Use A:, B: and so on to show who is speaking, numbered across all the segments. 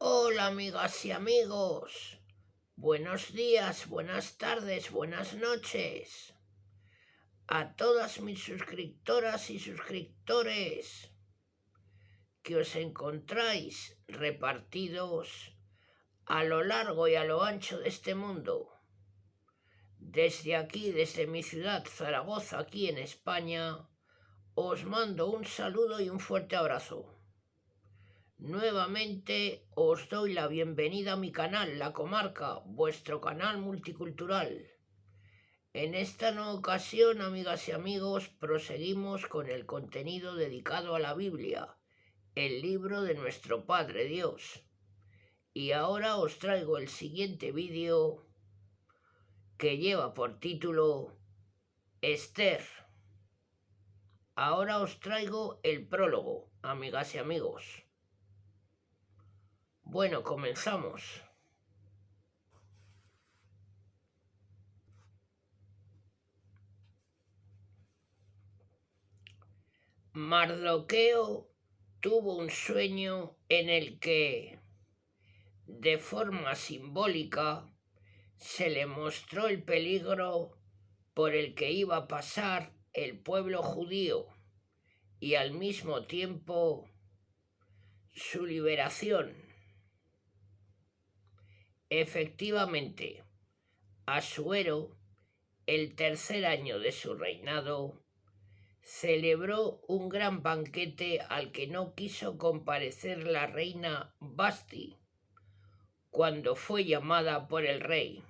A: Hola amigas y amigos, buenos días, buenas tardes, buenas noches a todas mis suscriptoras y suscriptores que os encontráis repartidos a lo largo y a lo ancho de este mundo. Desde aquí, desde mi ciudad Zaragoza, aquí en España, os mando un saludo y un fuerte abrazo. Nuevamente os doy la bienvenida a mi canal, La Comarca, vuestro canal multicultural. En esta nueva ocasión, amigas y amigos, proseguimos con el contenido dedicado a la Biblia, el libro de nuestro Padre Dios. Y ahora os traigo el siguiente vídeo que lleva por título Esther. Ahora os traigo el prólogo, amigas y amigos. Bueno, comenzamos. Mardoqueo tuvo un sueño en el que, de forma simbólica, se le mostró el peligro por el que iba a pasar el pueblo judío y al mismo tiempo su liberación. Efectivamente, Asuero, el tercer año de su reinado, celebró un gran banquete al que no quiso comparecer la reina Basti cuando fue llamada por el rey.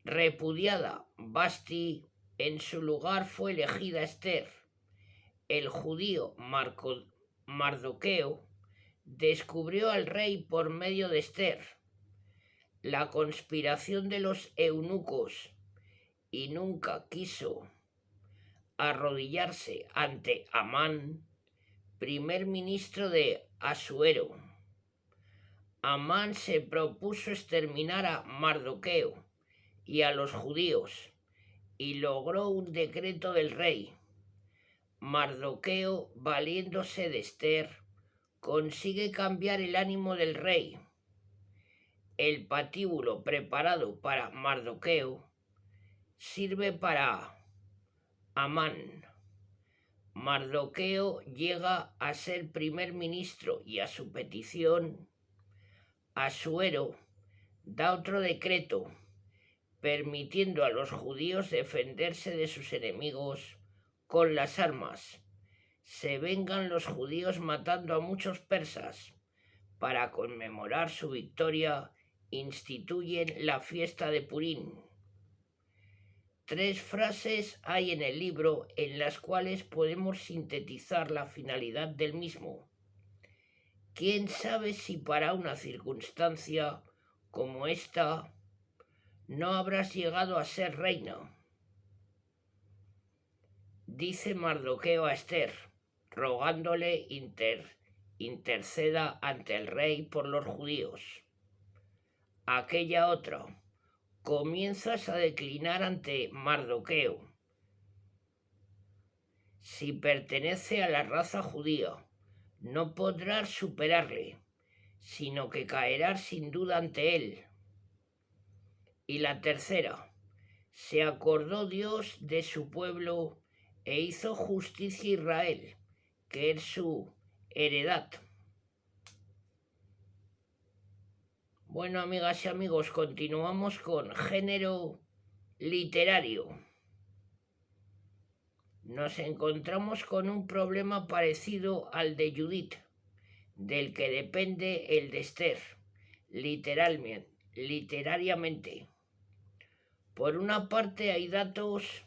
A: Repudiada Basti, en su lugar fue elegida Esther. El judío Mardoqueo descubrió al rey por medio de Esther la conspiración de los eunucos y nunca quiso arrodillarse ante Amán, primer ministro de Asuero. Amán se propuso exterminar a Mardoqueo y a los judíos y logró un decreto del rey. Mardoqueo, valiéndose de Esther, consigue cambiar el ánimo del rey. El patíbulo preparado para Mardoqueo sirve para Amán. Mardoqueo llega a ser primer ministro y a su petición Asuero da otro decreto permitiendo a los judíos defenderse de sus enemigos con las armas. Se vengan los judíos matando a muchos persas. Para conmemorar su victoria, instituyen la fiesta de Purín. 3 frases hay en el libro en las cuales podemos sintetizar la finalidad del mismo. ¿Quién sabe si para una circunstancia como esta no habrás llegado a ser reina? Dice Mardoqueo a Esther, rogándole interceda ante el rey por los judíos. Aquella otra, comienzas a declinar ante Mardoqueo. Si pertenece a la raza judía, no podrás superarle, sino que caerás sin duda ante él. Y la tercera, se acordó Dios de su pueblo e hizo justicia a Israel, que es su heredad. Bueno, amigas y amigos, continuamos con género literario. Nos encontramos con un problema parecido al de Judith, del que depende el de Esther, literariamente. Por una parte hay datos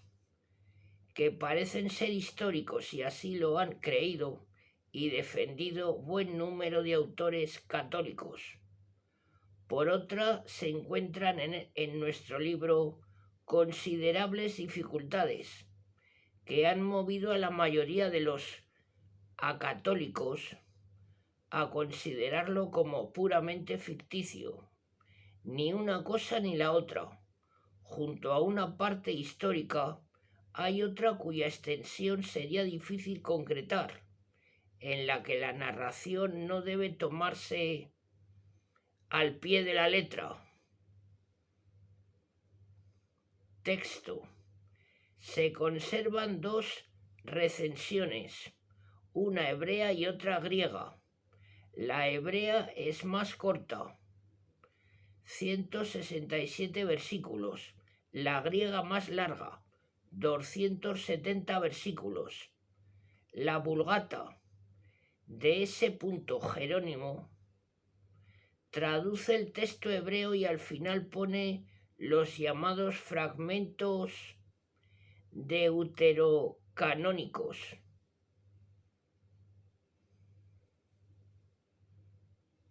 A: que parecen ser históricos y así lo han creído y defendido buen número de autores católicos. Por otra, se encuentran en nuestro libro considerables dificultades que han movido a la mayoría de los acatólicos a considerarlo como puramente ficticio. Ni una cosa ni la otra. Junto a una parte histórica hay otra cuya extensión sería difícil concretar, en la que la narración no debe tomarse al pie de la letra. Texto. Se conservan dos recensiones, una hebrea y otra griega. La hebrea es más corta, 167 versículos. La griega más larga, 270 versículos. La Vulgata de S. Jerónimo traduce el texto hebreo y al final pone los llamados fragmentos deuterocanónicos.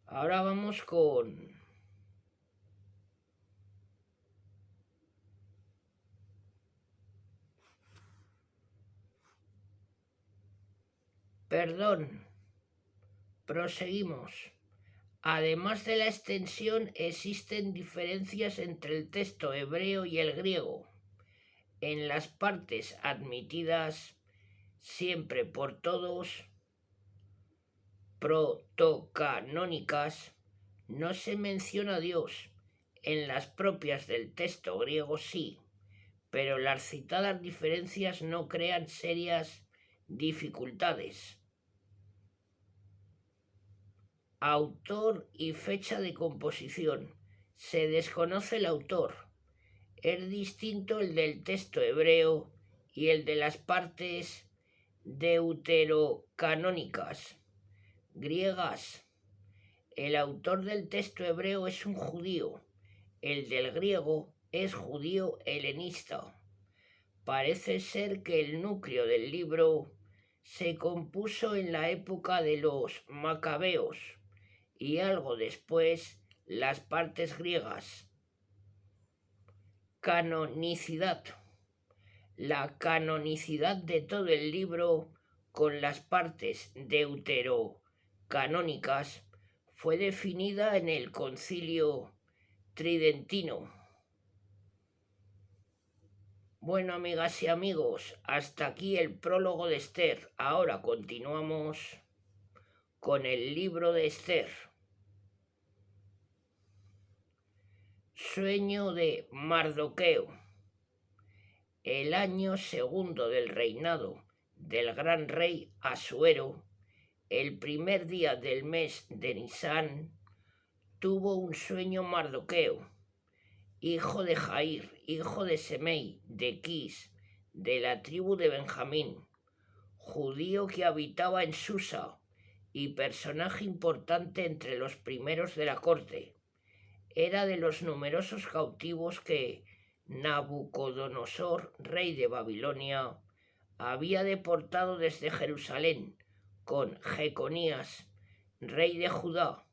A: Ahora vamos con perdón. Proseguimos. Además de la extensión, existen diferencias entre el texto hebreo y el griego. En las partes admitidas siempre por todos, protocanónicas, no se menciona a Dios. En las propias del texto griego sí, pero las citadas diferencias no crean serias dificultades. Autor y fecha de composición. Se desconoce el autor. Es distinto el del texto hebreo y el de las partes deuterocanónicas griegas. El autor del texto hebreo es un judío. El del griego es judío helenista. Parece ser que el núcleo del libro se compuso en la época de los macabeos y algo después las partes griegas. Canonicidad. La canonicidad de todo el libro con las partes deuterocanónicas fue definida en el Concilio Tridentino. Bueno, amigas y amigos, hasta aquí el prólogo de Esther. Ahora continuamos con el libro de Esther. Sueño de Mardoqueo. El año segundo del reinado del gran rey Asuero, el primer día del mes de Nisán, tuvo un sueño Mardoqueo, hijo de Jair, hijo de Semei, de Quis, de la tribu de Benjamín, judío que habitaba en Susa y personaje importante entre los primeros de la corte. Era de los numerosos cautivos que Nabucodonosor, rey de Babilonia, había deportado desde Jerusalén con Jeconías, rey de Judá.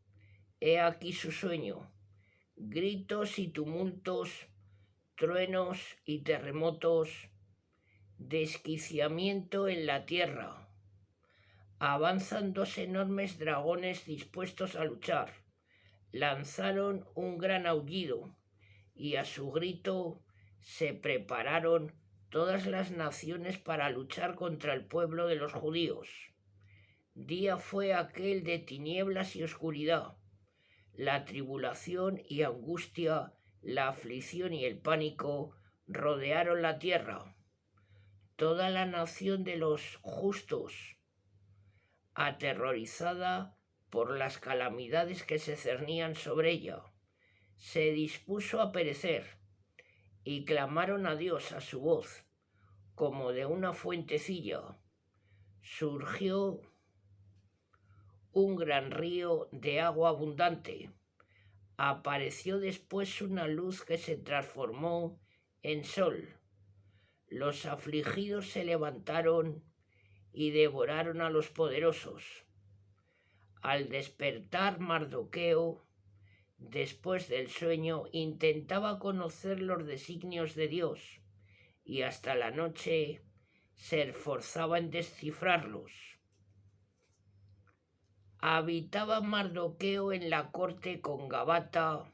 A: He aquí su sueño: gritos y tumultos, truenos y terremotos, desquiciamiento en la tierra. Avanzan dos enormes dragones dispuestos a luchar. Lanzaron un gran aullido y a su grito se prepararon todas las naciones para luchar contra el pueblo de los judíos. Día fue aquel de tinieblas y oscuridad. La tribulación y angustia, la aflicción y el pánico rodearon la tierra. Toda la nación de los justos, aterrorizada por las calamidades que se cernían sobre ella, se dispuso a perecer, y clamaron a Dios a su voz, como de una fuentecilla. Surgió un gran río de agua abundante. Apareció después una luz que se transformó en sol. Los afligidos se levantaron y devoraron a los poderosos. Al despertar Mardoqueo, después del sueño, intentaba conocer los designios de Dios y hasta la noche se esforzaba en descifrarlos. Habitaba Mardoqueo en la corte con Gabata,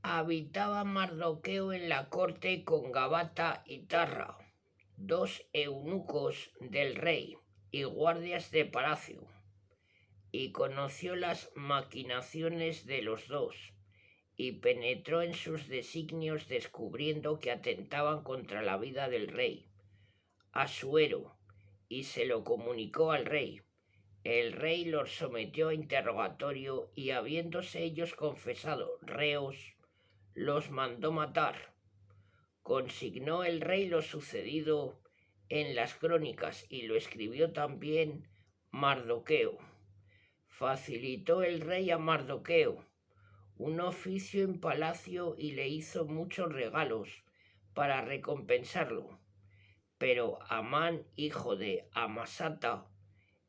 A: Habitaba Mardoqueo en la corte con Gabata y Tarra, dos eunucos del rey y guardias de palacio, y conoció las maquinaciones de los dos, y penetró en sus designios descubriendo que atentaban contra la vida del rey, Asuero, y se lo comunicó al rey. El rey los sometió a interrogatorio y habiéndose ellos confesado reos, los mandó matar. Consignó el rey lo sucedido en las crónicas y lo escribió también Mardoqueo. Facilitó el rey a Mardoqueo un oficio en palacio y le hizo muchos regalos para recompensarlo. Pero Amán, hijo de Amasata,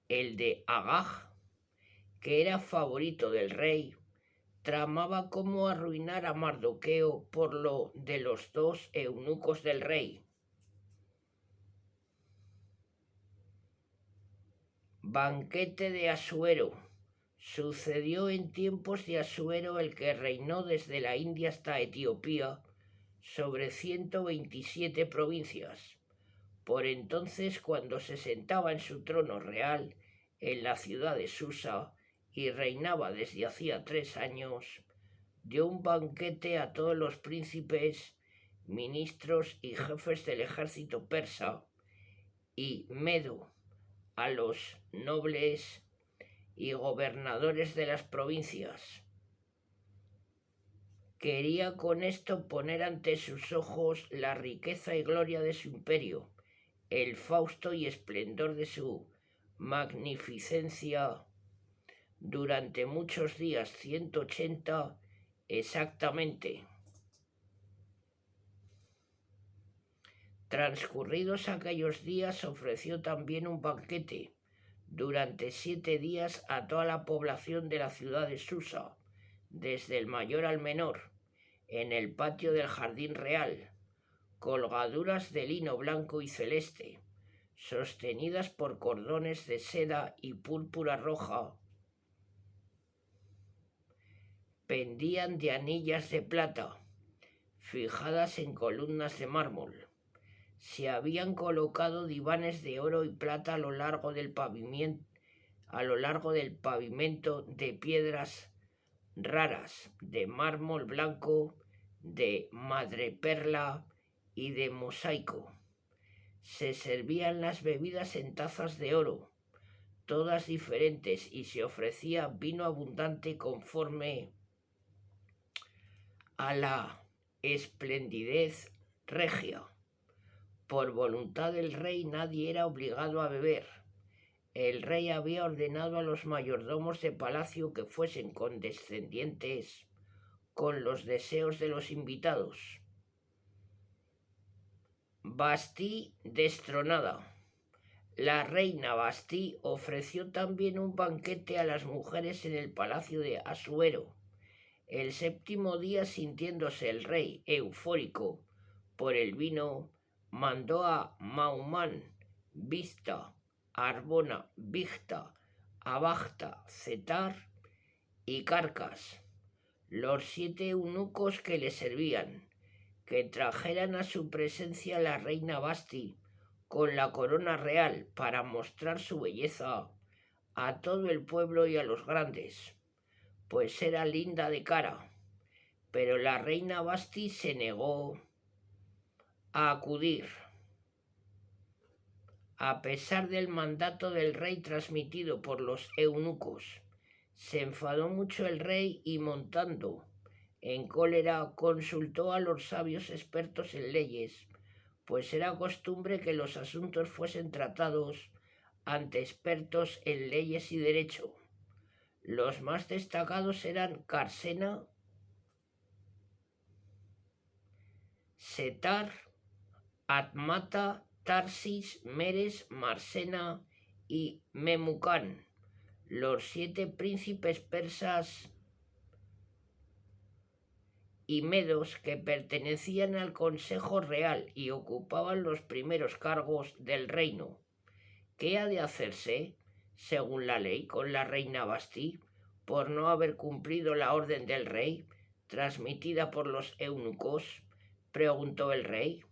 A: el de Agag, que era favorito del rey, tramaba cómo arruinar a Mardoqueo por lo de los dos eunucos del rey. Banquete de Asuero. Sucedió en tiempos de Asuero, el que reinó desde la India hasta Etiopía, sobre 127 provincias. Por entonces, cuando se sentaba en su trono real en la ciudad de Susa y reinaba desde hacía 3 años, dio un banquete a todos los príncipes, ministros y jefes del ejército persa y medo, a los nobles y gobernadores de las provincias. Quería con esto poner ante sus ojos la riqueza y gloria de su imperio, el fausto y esplendor de su magnificencia. Durante muchos días, 180 exactamente. Transcurridos aquellos días, ofreció también un banquete durante 7 días a toda la población de la ciudad de Susa, desde el mayor al menor, en el patio del jardín real, colgaduras de lino blanco y celeste, sostenidas por cordones de seda y púrpura roja, pendían de anillas de plata, fijadas en columnas de mármol. Se habían colocado divanes de oro y plata a lo largo del pavimento de piedras raras, de mármol blanco, de madreperla y de mosaico. Se servían las bebidas en tazas de oro, todas diferentes, y se ofrecía vino abundante conforme a la esplendidez regia. Por voluntad del rey nadie era obligado a beber. El rey había ordenado a los mayordomos de palacio que fuesen condescendientes con los deseos de los invitados. Basti destronada. La reina Basti ofreció también un banquete a las mujeres en el palacio de Asuero. El 7º día, sintiéndose el rey eufórico por el vino, mandó a Maumán, Vista, Arbona, Victa, Abagta, Cetar y Carcas, los 7 eunucos que le servían, que trajeran a su presencia a la reina Basti con la corona real para mostrar su belleza a todo el pueblo y a los grandes, pues era linda de cara. Pero la reina Basti se negó a acudir. A pesar del mandato del rey transmitido por los eunucos, se enfadó mucho el rey y, montando en cólera, consultó a los sabios expertos en leyes, pues era costumbre que los asuntos fuesen tratados ante expertos en leyes y derecho. Los más destacados eran Carsena, Setar, Atmata, Tarsis, Meres, Marsena y Memucán, los 7 príncipes persas y medos que pertenecían al Consejo Real y ocupaban los primeros cargos del reino. ¿Qué ha de hacerse, según la ley, con la reina Basti, por no haber cumplido la orden del rey? transmitida por los eunucos? Preguntó el rey.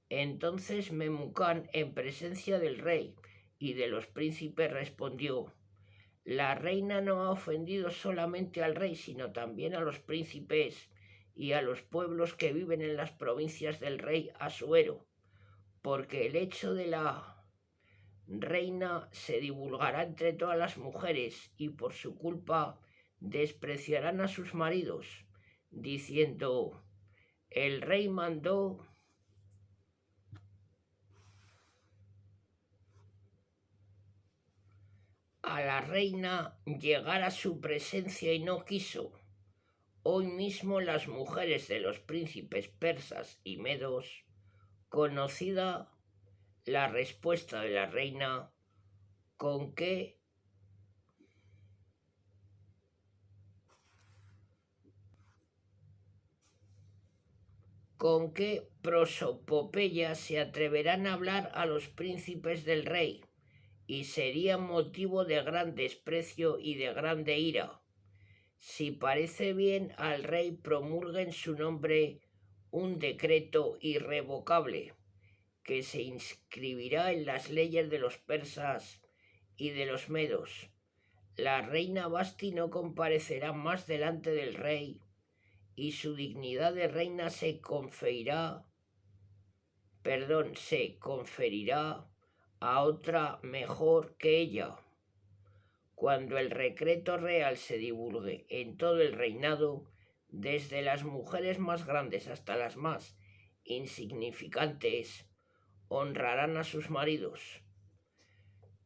A: Entonces Memucán, en presencia del rey y de los príncipes, respondió: la reina no ha ofendido solamente al rey, sino también a los príncipes y a los pueblos que viven en las provincias del rey Asuero, porque el hecho de la reina se divulgará entre todas las mujeres y por su culpa despreciarán a sus maridos, diciendo: el rey mandó a la reina llegar a su presencia y no quiso. Hoy mismo las mujeres de los príncipes persas y medos, conocida la respuesta de la reina, con qué prosopopeya se atreverán a hablar a los príncipes del rey, y sería motivo de gran desprecio y de grande ira. Si parece bien al rey, promulga en su nombre un decreto irrevocable que se inscribirá en las leyes de los persas y de los medos. La reina Basti no comparecerá más delante del rey, y su dignidad de reina se conferirá a otra mejor que ella. Cuando el decreto real se divulgue en todo el reinado, desde las mujeres más grandes hasta las más insignificantes, honrarán a sus maridos.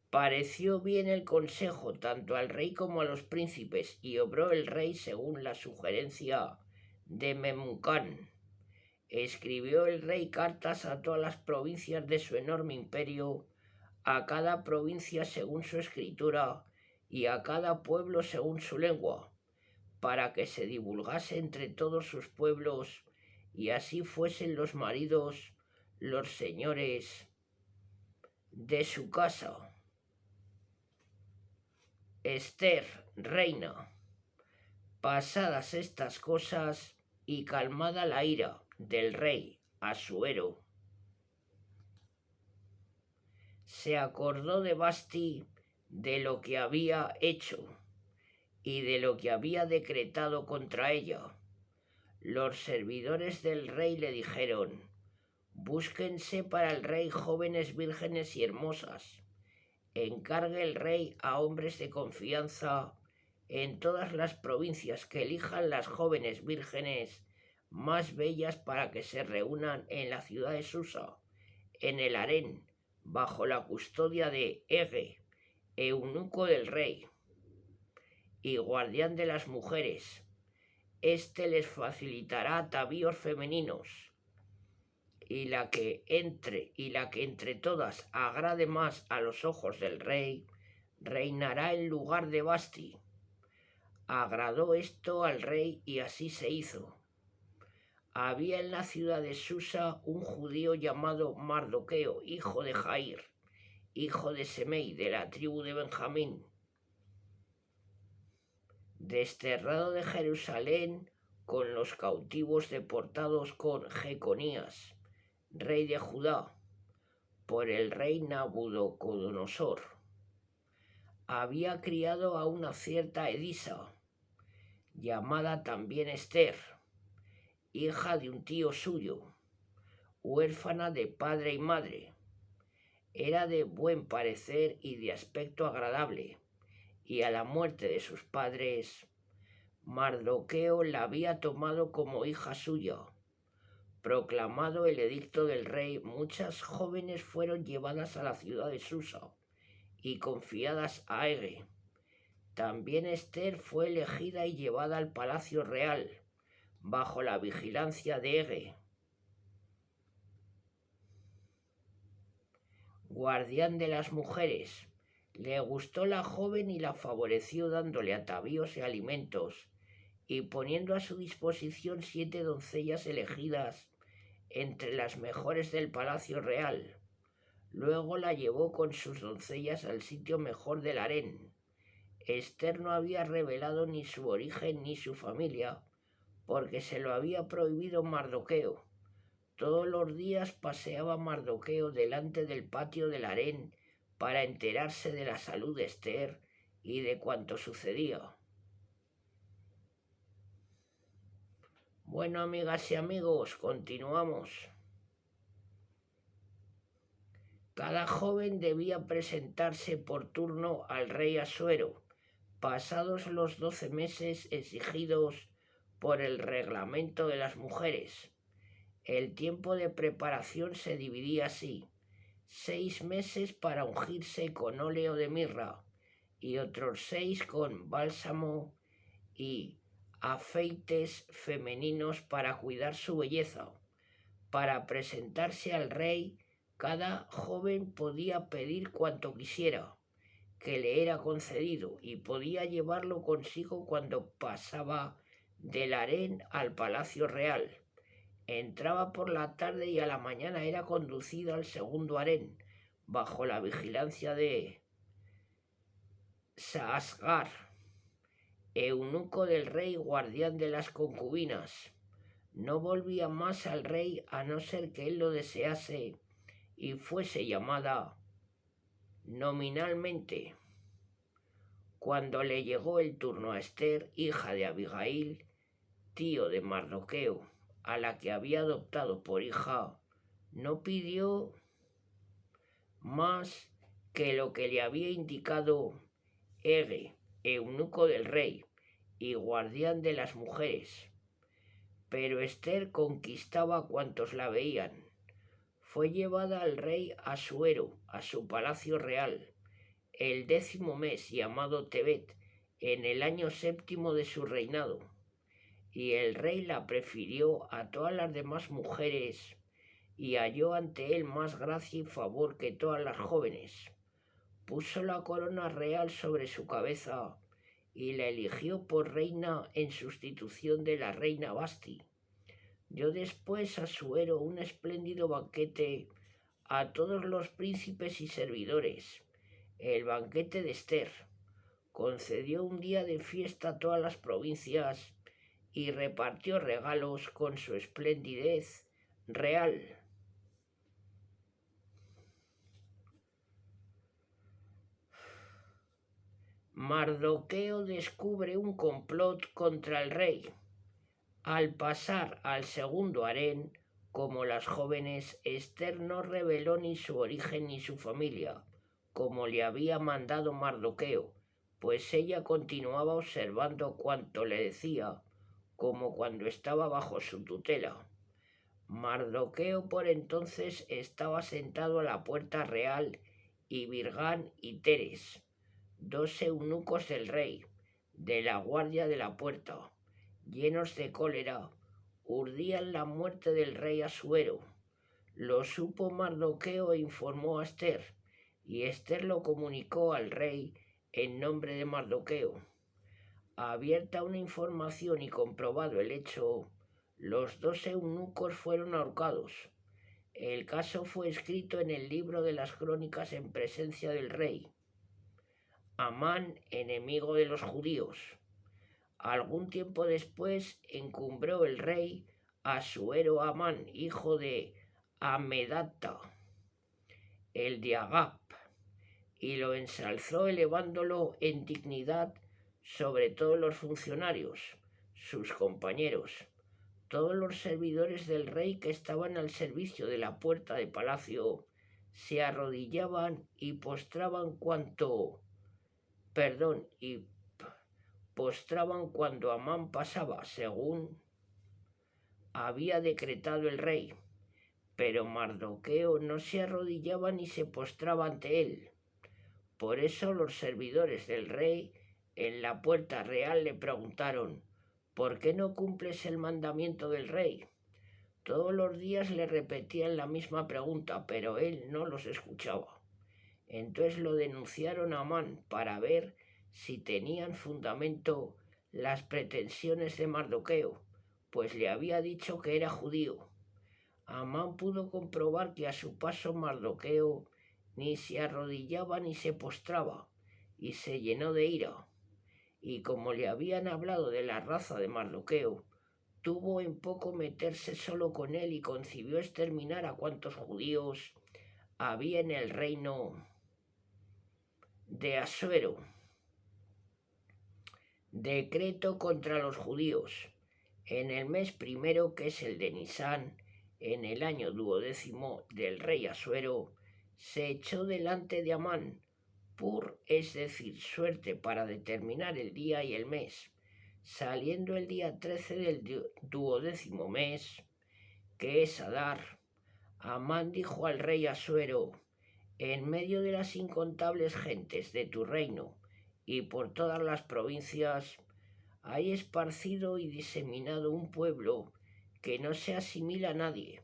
A: Pareció bien el consejo tanto al rey como a los príncipes, y obró el rey según la sugerencia de Memucán. Escribió el rey cartas a todas las provincias de su enorme imperio, a cada provincia según su escritura y a cada pueblo según su lengua, para que se divulgase entre todos sus pueblos, y así fuesen los maridos los señores de su casa. Ester, reina. Pasadas estas cosas y calmada la ira del rey Asuero, se acordó de Basti de lo que había hecho y de lo que había decretado contra ella. Los servidores del rey le dijeron: búsquense para el rey jóvenes vírgenes y hermosas. Encargue el rey a hombres de confianza en todas las provincias que elijan las jóvenes vírgenes más bellas para que se reúnan en la ciudad de Susa, en el harén, bajo la custodia de Ege, eunuco del rey y guardián de las mujeres. Este les facilitará atavíos femeninos, y la que entre todas agrade más a los ojos del rey, reinará en lugar de Basti. Agradó esto al rey y así se hizo. Había en la ciudad de Susa un judío llamado Mardoqueo, hijo de Jair, hijo de Semei, de la tribu de Benjamín. Desterrado de Jerusalén con los cautivos deportados con Jeconías, rey de Judá, por el rey Nabucodonosor. Había criado a una cierta Edisa, llamada también Ester, hija de un tío suyo, huérfana de padre y madre. Era de buen parecer y de aspecto agradable, y a la muerte de sus padres, Mardoqueo la había tomado como hija suya. Proclamado el edicto del rey, muchas jóvenes fueron llevadas a la ciudad de Susa y confiadas a Ege. También Ester fue elegida y llevada al palacio real, bajo la vigilancia de Ege, guardián de las mujeres. Le gustó la joven y la favoreció dándole atavíos y alimentos, y poniendo a su disposición 7 doncellas elegidas entre las mejores del palacio real. Luego la llevó con sus doncellas al sitio mejor del harén. Ester no había revelado ni su origen ni su familia, porque se lo había prohibido Mardoqueo. Todos los días paseaba Mardoqueo delante del patio del harén para enterarse de la salud de Esther y de cuanto sucedía. Bueno, amigas y amigos, continuamos. Cada joven debía presentarse por turno al rey Asuero, pasados los 12 meses exigidos por el reglamento de las mujeres. El tiempo de preparación se dividía así: 6 meses para ungirse con óleo de mirra y otros 6 con bálsamo y afeites femeninos para cuidar su belleza. Para presentarse al rey, cada joven podía pedir cuanto quisiera, que le era concedido, y podía llevarlo consigo cuando pasaba del harén al palacio real. Entraba por la tarde y a la mañana era conducido al segundo harén, bajo la vigilancia de Saasgar, eunuco del rey, guardián de las concubinas. No volvía más al rey a no ser que él lo desease y fuese llamada nominalmente. Cuando le llegó el turno a Esther, hija de Abigail, tío de Mardoqueo, a la que había adoptado por hija, no pidió más que lo que le había indicado Ege, eunuco del rey y guardián de las mujeres. Pero Esther conquistaba a cuantos la veían. Fue llevada al rey Asuero a su palacio real el 10º mes, llamado Tebet, en el año 7º de su reinado, y el rey la prefirió a todas las demás mujeres y halló ante él más gracia y favor que todas las jóvenes. Puso la corona real sobre su cabeza y la eligió por reina en sustitución de la reina Basti. Dio después a Asuero un espléndido banquete a todos los príncipes y servidores, el banquete de Esther. Concedió un día de fiesta a todas las provincias y repartió regalos con su esplendidez real. Mardoqueo descubre un complot contra el rey. Al pasar al segundo harén, como las jóvenes, Esther no reveló ni su origen ni su familia, como le había mandado Mardoqueo, pues ella continuaba observando cuanto le decía, como cuando estaba bajo su tutela. Mardoqueo por entonces estaba sentado a la puerta real y Birgán y Teres, 2 eunucos del rey, de la guardia de la puerta, llenos de cólera, urdían la muerte del rey Asuero. Lo supo Mardoqueo e informó a Esther, y Esther lo comunicó al rey en nombre de Mardoqueo. Abierta una información y comprobado el hecho, los 2 eunucos fueron ahorcados. El caso fue escrito en el libro de las crónicas en presencia del rey. Amán, enemigo de los judíos. Algún tiempo después encumbró el rey Asuero a Amán, hijo de Amedata, el de Agap, y lo ensalzó elevándolo en dignidad sobre todos los funcionarios, sus compañeros. Todos los servidores del rey que estaban al servicio de la puerta de palacio se arrodillaban y postraban cuando Amán pasaba, según había decretado el rey. Pero Mardoqueo no se arrodillaba ni se postraba ante él. Por eso los servidores del rey en la puerta real le preguntaron: ¿por qué no cumples el mandamiento del rey? Todos los días le repetían la misma pregunta, pero él no los escuchaba. Entonces lo denunciaron a Amán para ver si tenían fundamento las pretensiones de Mardoqueo, pues le había dicho que era judío. Amán pudo comprobar que a su paso Mardoqueo ni se arrodillaba ni se postraba, y se llenó de ira. Y como le habían hablado de la raza de Mardoqueo, tuvo en poco meterse solo con él y concibió exterminar a cuantos judíos había en el reino de Asuero. Decreto contra los judíos. En el mes primero, que es el de Nisán, en el año 12º del rey Asuero, se echó delante de Amán, es decir, suerte para determinar el día y el mes. Saliendo el día 13 del 12º mes, que es Adar, Amán dijo al rey Asuero: en medio de las incontables gentes de tu reino y por todas las provincias hay esparcido y diseminado un pueblo que no se asimila a nadie,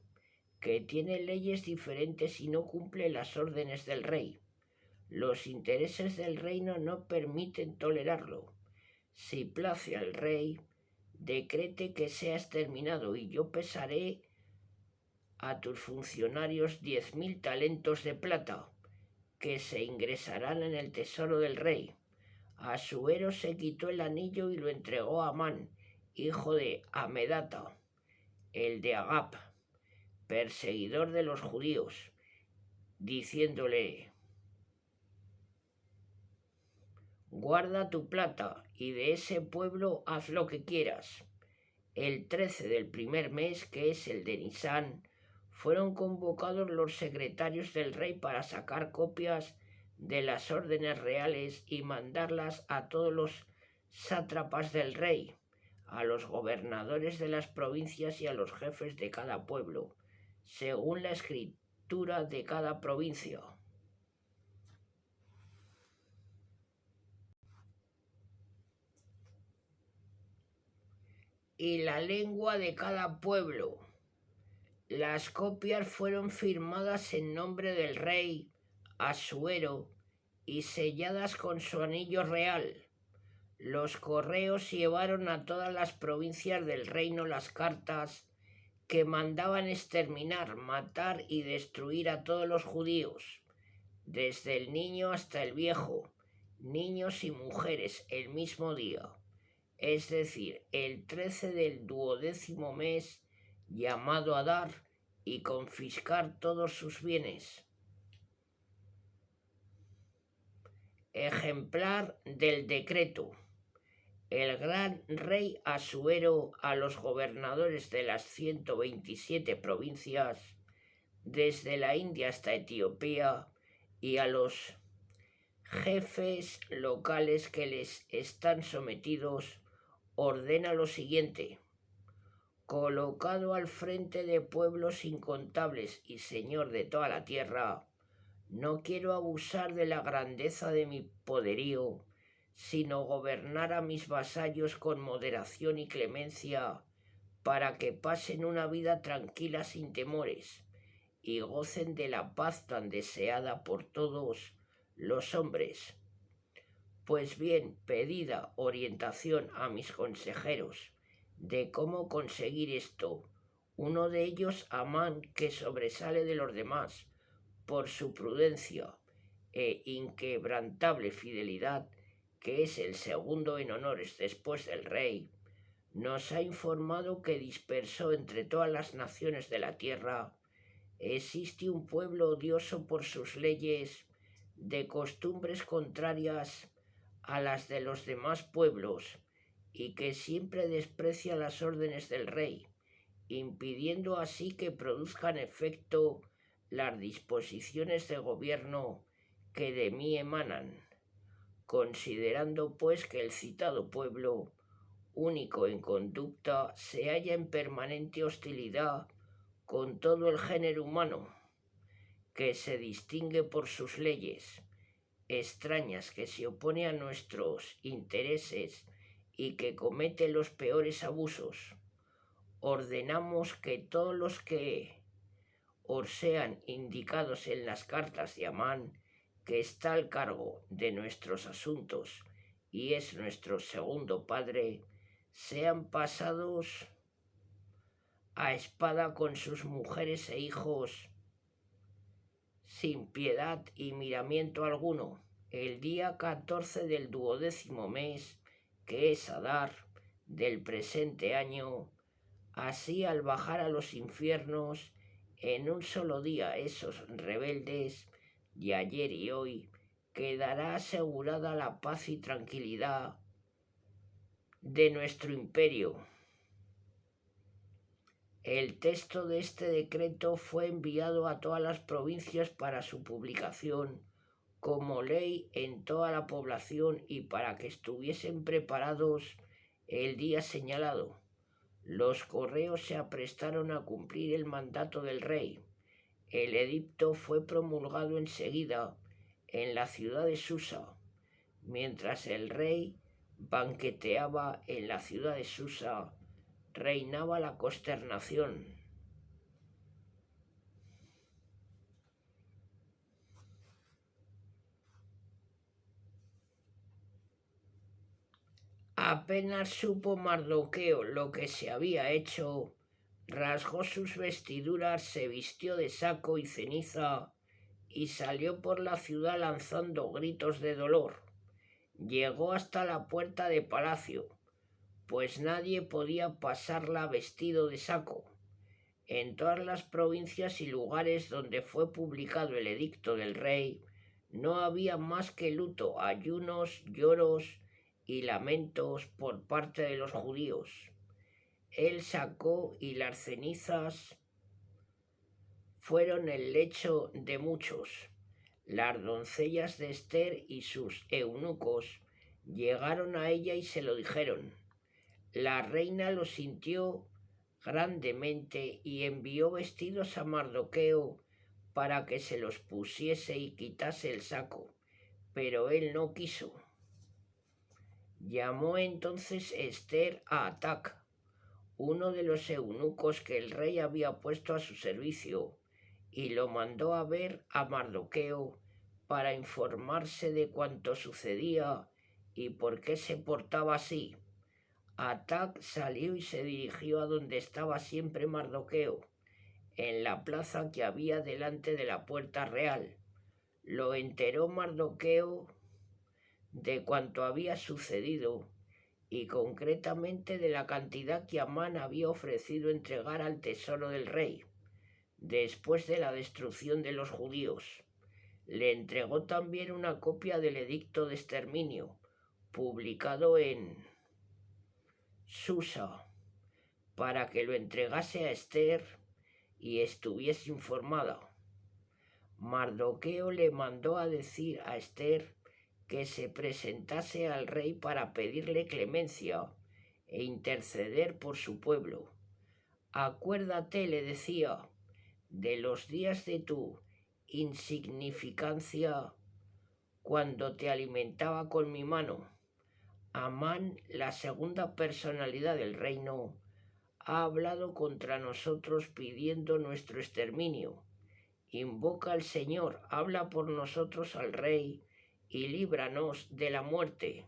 A: que tiene leyes diferentes y no cumple las órdenes del rey. Los intereses del reino no permiten tolerarlo. Si place al rey, decrete que sea exterminado y yo pesaré a tus funcionarios 10.000 talentos de plata, que se ingresarán en el tesoro del rey. Asuero se quitó el anillo y lo entregó a Amán, hijo de Amedata, el de Agap, perseguidor de los judíos, diciéndole: guarda tu plata y de ese pueblo haz lo que quieras. El 13 del primer mes, que es el de Nisán, fueron convocados los secretarios del rey para sacar copias de las órdenes reales y mandarlas a todos los sátrapas del rey, a los gobernadores de las provincias y a los jefes de cada pueblo, según la escritura de cada provincia. Y la lengua de cada pueblo. Las copias fueron firmadas en nombre del rey Asuero y selladas con su anillo real. Los correos llevaron a todas las provincias del reino las cartas que mandaban exterminar, matar y destruir a todos los judíos, desde el niño hasta el viejo, niños y mujeres, el mismo día, es decir, el 13 del 12º mes, llamado Adar, y confiscar todos sus bienes. Ejemplar del decreto. El gran rey Asuero a los gobernadores de las 127 provincias, desde la India hasta Etiopía, y a los jefes locales que les están sometidos, ordena lo siguiente: colocado al frente de pueblos incontables y señor de toda la tierra, no quiero abusar de la grandeza de mi poderío, sino gobernar a mis vasallos con moderación y clemencia, para que pasen una vida tranquila sin temores y gocen de la paz tan deseada por todos los hombres. Pues bien, pedida orientación a mis consejeros de cómo conseguir esto. Uno de ellos, Amán, que sobresale de los demás por su prudencia e inquebrantable fidelidad, que es el segundo en honores después del rey, nos ha informado que dispersó entre todas las naciones de la tierra existe un pueblo odioso por sus leyes, de costumbres contrarias a las de los demás pueblos, y que siempre desprecia las órdenes del rey, impidiendo así que produzcan efecto las disposiciones de gobierno que de mí emanan. Considerando pues que el citado pueblo, único en conducta, se halla en permanente hostilidad con todo el género humano, que se distingue por sus leyes extrañas, que se opone a nuestros intereses y que comete los peores abusos, ordenamos que todos los que os sean indicados en las cartas de Amán, que está al cargo de nuestros asuntos y es nuestro segundo padre, sean pasados a espada con sus mujeres e hijos, sin piedad y miramiento alguno, el día 14 del 12º mes, que es Adar, del presente año, Así, al bajar a los infiernos en un solo día esos rebeldes de ayer y hoy, quedará asegurada la paz y tranquilidad de nuestro imperio. El texto de este decreto fue enviado a todas las provincias para su publicación como ley en toda la población y para que estuviesen preparados el día señalado. Los correos se aprestaron a cumplir el mandato del rey. El edicto fue promulgado enseguida en la ciudad de Susa. Mientras el rey banqueteaba en la ciudad de Susa, reinaba la consternación. Apenas supo Mardoqueo lo que se había hecho, rasgó sus vestiduras, se vistió de saco y ceniza y salió por la ciudad lanzando gritos de dolor. Llegó hasta la puerta de palacio, pues nadie podía pasarla vestido de saco. En todas las provincias y lugares donde fue publicado el edicto del rey, no había más que luto, ayunos, lloros y lamentos por parte de los judíos. Él sacó y las cenizas fueron el lecho de muchos. Las doncellas de Ester y sus eunucos llegaron a ella y se lo dijeron. La reina lo sintió grandemente y envió vestidos a Mardoqueo para que se los pusiese y quitase el saco, pero él no quiso. Llamó entonces Ester a Atac, uno de los eunucos que el rey había puesto a su servicio, y lo mandó a ver a Mardoqueo para informarse de cuanto sucedía y por qué se portaba así. Atac salió y se dirigió a donde estaba siempre Mardoqueo, en la plaza que había delante de la puerta real. Lo enteró Mardoqueo de cuanto había sucedido y concretamente de la cantidad que Amán había ofrecido entregar al tesoro del rey, después de la destrucción de los judíos. Le entregó también una copia del edicto de exterminio, publicado en Susa, para que lo entregase a Ester y estuviese informada. Mardoqueo le mandó a decir a Ester que se presentase al rey para pedirle clemencia e interceder por su pueblo. Acuérdate, le decía, de los días de tu insignificancia cuando te alimentaba con mi mano. Amán, la segunda personalidad del reino, ha hablado contra nosotros pidiendo nuestro exterminio. Invoca al Señor, habla por nosotros al Rey y líbranos de la muerte.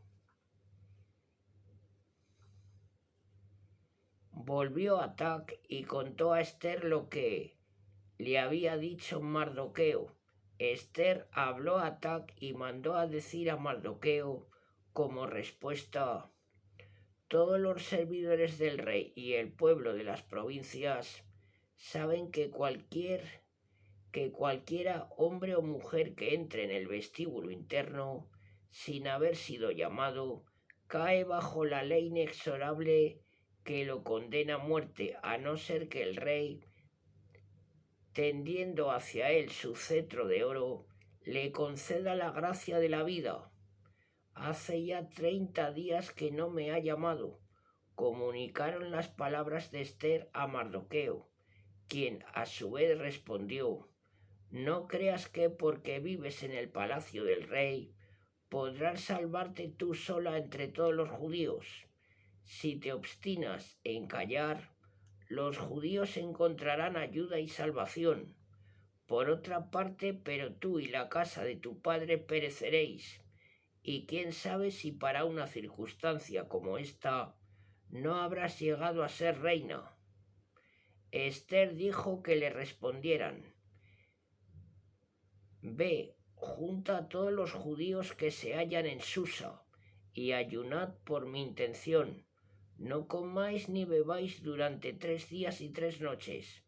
A: Volvió Atac y contó a Ester lo que le había dicho Mardoqueo. Ester habló a Atac y mandó a decir a Mardoqueo como respuesta: todos los servidores del rey y el pueblo de las provincias saben que cualquiera hombre o mujer que entre en el vestíbulo interno sin haber sido llamado cae bajo la ley inexorable que lo condena a muerte, a no ser que el rey, tendiendo hacia él su cetro de oro, le conceda la gracia de la vida. Hace ya 30 días que no me ha llamado, comunicaron las palabras de Ester a Mardoqueo, quien a su vez respondió: no creas que porque vives en el palacio del rey podrás salvarte tú sola entre todos los judíos. Si te obstinas en callar, los judíos encontrarán ayuda y salvación. Por otra parte, pero tú y la casa de tu padre pereceréis, y quién sabe si para una circunstancia como esta no habrás llegado a ser reina. Ester dijo que le respondieran: ve, junta a todos los judíos que se hallan en Susa y ayunad por mi intención. no comáis ni bebáis durante 3 días y 3 noches.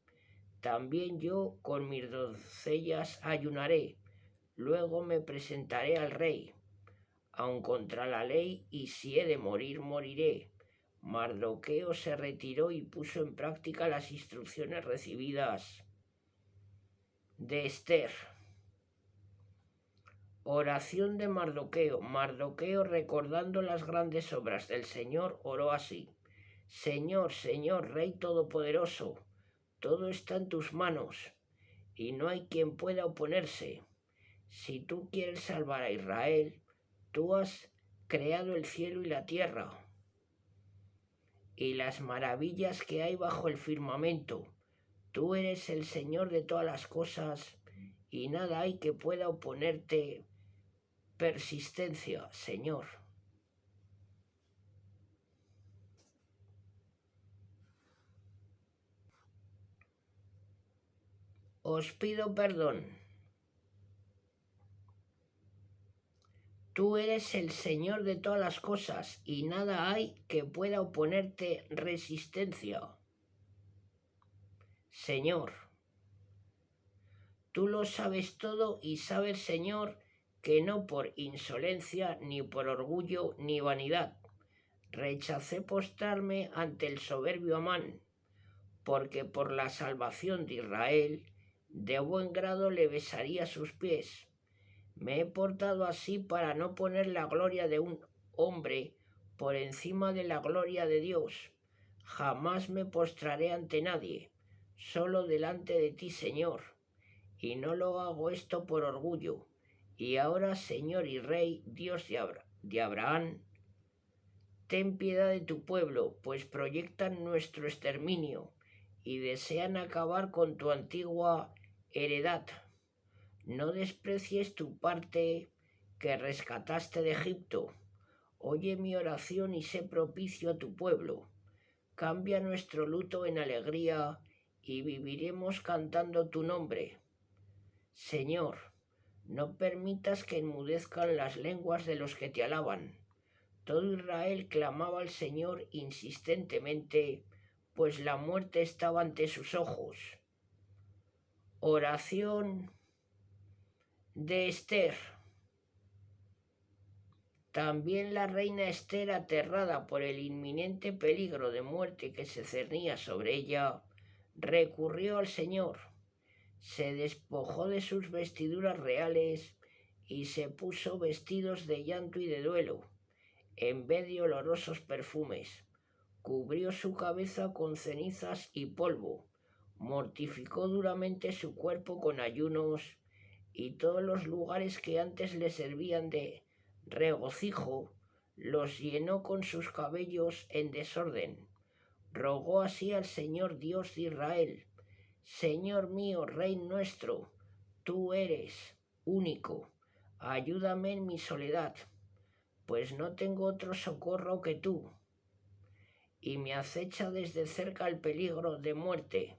A: También yo con mis doncellas ayunaré, luego me presentaré al rey, aun contra la ley, y si he de morir, moriré. Mardoqueo se retiró y puso en práctica las instrucciones recibidas de Esther. Oración de Mardoqueo. Mardoqueo, recordando las grandes obras del Señor, oró así: Señor, Señor, Rey Todopoderoso, todo está en tus manos, y no hay quien pueda oponerse. Si tú quieres salvar a Israel, tú has creado el cielo y la tierra, y las maravillas que hay bajo el firmamento. Tú eres el Señor de todas las cosas, y nada hay que pueda oponerte. Persistencia, Señor. Os pido perdón. Tú eres el Señor de todas las cosas, y nada hay que pueda oponerte. Resistencia. Señor, tú lo sabes todo, y sabes, Señor, que no por insolencia, ni por orgullo, ni vanidad rechacé postrarme ante el soberbio Amán, porque por la salvación de Israel de buen grado le besaría sus pies. Me he portado así para no poner la gloria de un hombre por encima de la gloria de Dios. Jamás me postraré ante nadie, solo delante de ti, Señor, y no lo hago esto por orgullo. Y ahora, Señor y Rey, Dios de Abraham, ten piedad de tu pueblo, pues proyectan nuestro exterminio y desean acabar con tu antigua heredad. No desprecies tu parte que rescataste de Egipto. Oye mi oración y sé propicio a tu pueblo. Cambia nuestro luto en alegría y viviremos cantando tu nombre. Señor, no permitas que enmudezcan las lenguas de los que te alaban. Todo Israel clamaba al Señor insistentemente, pues la muerte estaba ante sus ojos. Oración de Esther. También la reina Esther, aterrada por el inminente peligro de muerte que se cernía sobre ella, recurrió al Señor, se despojó de sus vestiduras reales y se puso vestidos de llanto y de duelo, en vez de olorosos perfumes. Cubrió su cabeza con cenizas y polvo, mortificó duramente su cuerpo con ayunos, y todos los lugares que antes le servían de regocijo los llenó con sus cabellos en desorden. Rogó así al Señor Dios de Israel: Señor mío, Rey nuestro, tú eres único, ayúdame en mi soledad, pues no tengo otro socorro que tú, y me acecha desde cerca el peligro de muerte.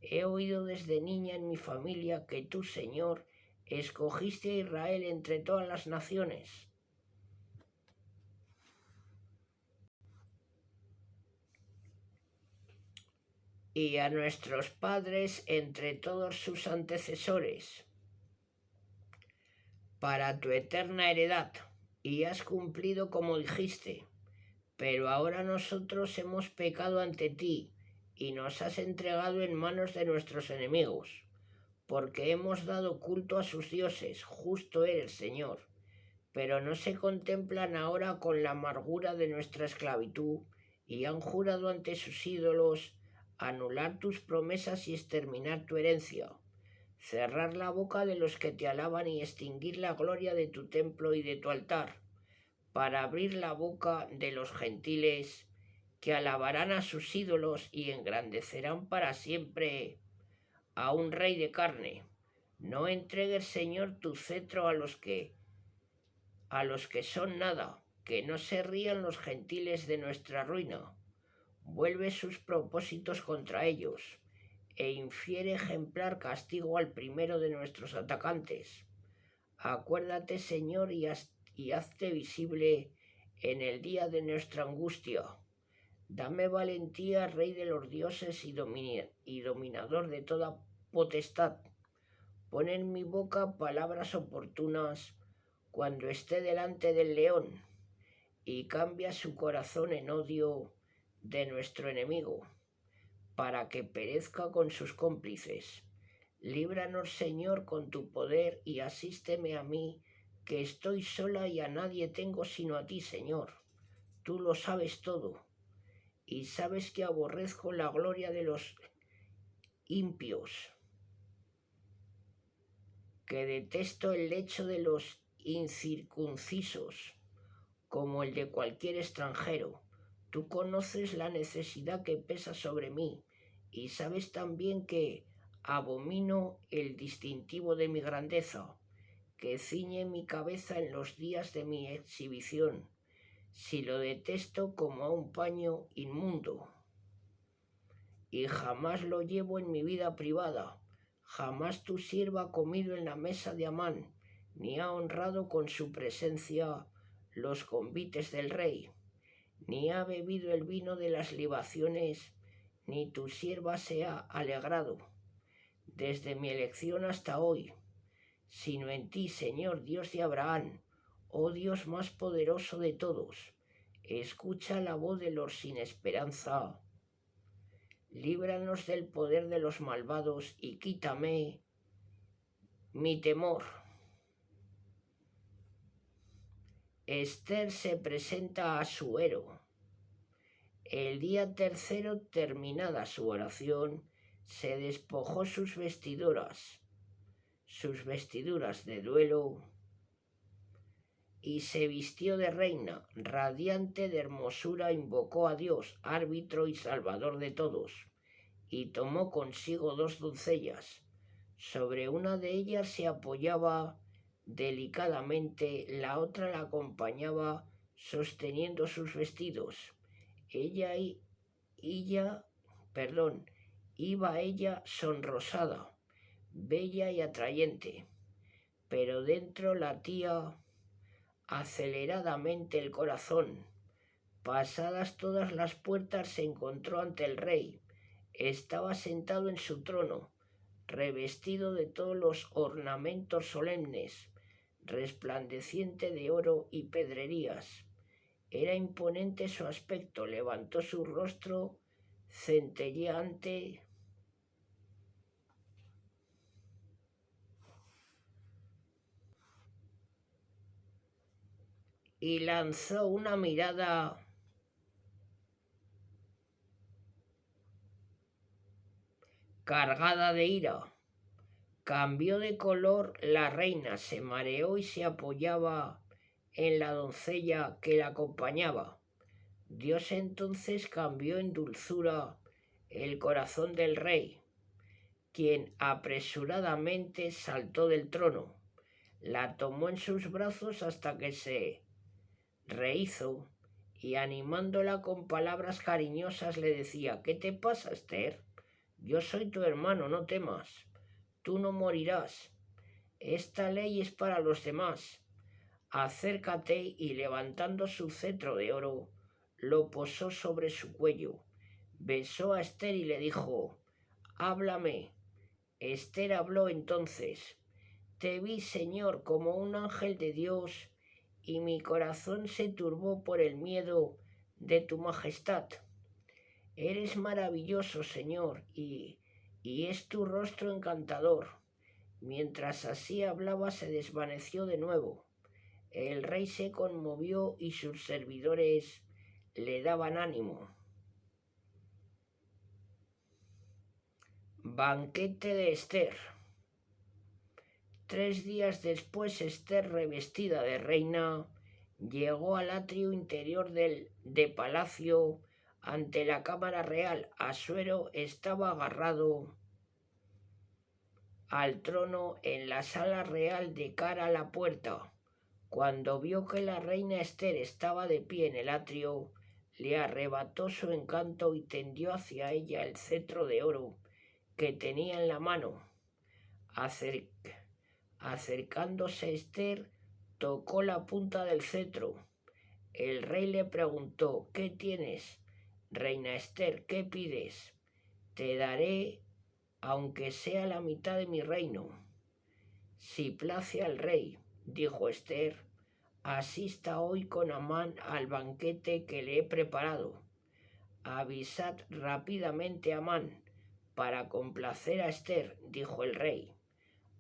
A: He oído desde niña en mi familia que tú, Señor, escogiste a Israel entre todas las naciones. Y a nuestros padres entre todos sus antecesores, para tu eterna heredad, y has cumplido como dijiste. Pero ahora nosotros hemos pecado ante ti, y nos has entregado en manos de nuestros enemigos, porque hemos dado culto a sus dioses. Justo eres, Señor, pero no se contemplan ahora con la amargura de nuestra esclavitud, y han jurado ante sus ídolos anular tus promesas y exterminar tu herencia, cerrar la boca de los que te alaban y extinguir la gloria de tu templo y de tu altar, para abrir la boca de los gentiles que alabarán a sus ídolos y engrandecerán para siempre a un rey de carne. No entregues, Señor, tu cetro a los que son nada, que no se rían los gentiles de nuestra ruina. Vuelve sus propósitos contra ellos, e infiere ejemplar castigo al primero de nuestros atacantes. Acuérdate, Señor, y hazte visible en el día de nuestra angustia. Dame valentía, Rey de los dioses y dominador de toda potestad. Pon en mi boca palabras oportunas cuando esté delante del león, y cambia su corazón en odio de nuestro enemigo, para que perezca con sus cómplices. Líbranos, Señor, con tu poder, y asísteme a mí, que estoy sola y a nadie tengo sino a ti, Señor. Tú lo sabes todo, y sabes que aborrezco la gloria de los impios, que detesto el lecho de los incircuncisos, como el de cualquier extranjero. Tú conoces la necesidad que pesa sobre mí, y sabes también que abomino el distintivo de mi grandeza, que ciñe mi cabeza en los días de mi exhibición, si lo detesto como a un paño inmundo. Y jamás lo llevo en mi vida privada, jamás tu sierva ha comido en la mesa de Amán, ni ha honrado con su presencia los convites del rey, ni ha bebido el vino de las libaciones, ni tu sierva se ha alegrado, desde mi elección hasta hoy, sino en ti, Señor Dios de Abraham, oh Dios más poderoso de todos. Escucha la voz de los sin esperanza. Líbranos del poder de los malvados y quítame mi temor. Ester se presenta a Asuero. El día tercero, terminada su oración, se despojó sus vestiduras de duelo, y se vistió de reina, radiante de hermosura, invocó a Dios, árbitro y salvador de todos, y tomó consigo 2 doncellas. Sobre una de ellas se apoyaba delicadamente, la otra la acompañaba sosteniendo sus vestidos. Iba ella sonrosada, bella y atrayente, pero dentro latía aceleradamente el corazón. Pasadas todas las puertas se encontró ante el rey. Estaba sentado en su trono, revestido de todos los ornamentos solemnes, resplandeciente de oro y pedrerías. Era imponente su aspecto, levantó su rostro centelleante y lanzó una mirada cargada de ira. Cambió de color la reina, se mareó y se apoyaba en la doncella que la acompañaba. Dios entonces cambió en dulzura el corazón del rey, quien apresuradamente saltó del trono, la tomó en sus brazos hasta que se rehízo, y animándola con palabras cariñosas le decía: ¿Qué te pasa, Ester? Yo soy tu hermano, no temas. Tú no morirás. Esta ley es para los demás. Acércate, y levantando su cetro de oro, lo posó sobre su cuello. Besó a Ester y le dijo: Háblame. Ester habló entonces: Te vi, Señor, como un ángel de Dios, y mi corazón se turbó por el miedo de tu majestad. Eres maravilloso, Señor, y es tu rostro encantador. Mientras así hablaba, se desvaneció de nuevo. El rey se conmovió y sus servidores le daban ánimo. Banquete de Ester. 3 días después, Ester, revestida de reina, llegó al atrio interior de palacio ante la cámara real. Asuero estaba agarrado al trono en la sala real de cara a la puerta. Cuando vio que la reina Ester estaba de pie en el atrio, le arrebató su encanto y tendió hacia ella el cetro de oro que tenía en la mano. Acercándose Ester, tocó la punta del cetro. El rey le preguntó: ¿Qué tienes? Reina Ester, ¿qué pides? Te daré, aunque sea la mitad de mi reino. Si place al rey, dijo Ester, asista hoy con Amán al banquete que le he preparado. Avisad rápidamente a Amán, para complacer a Ester, dijo el rey.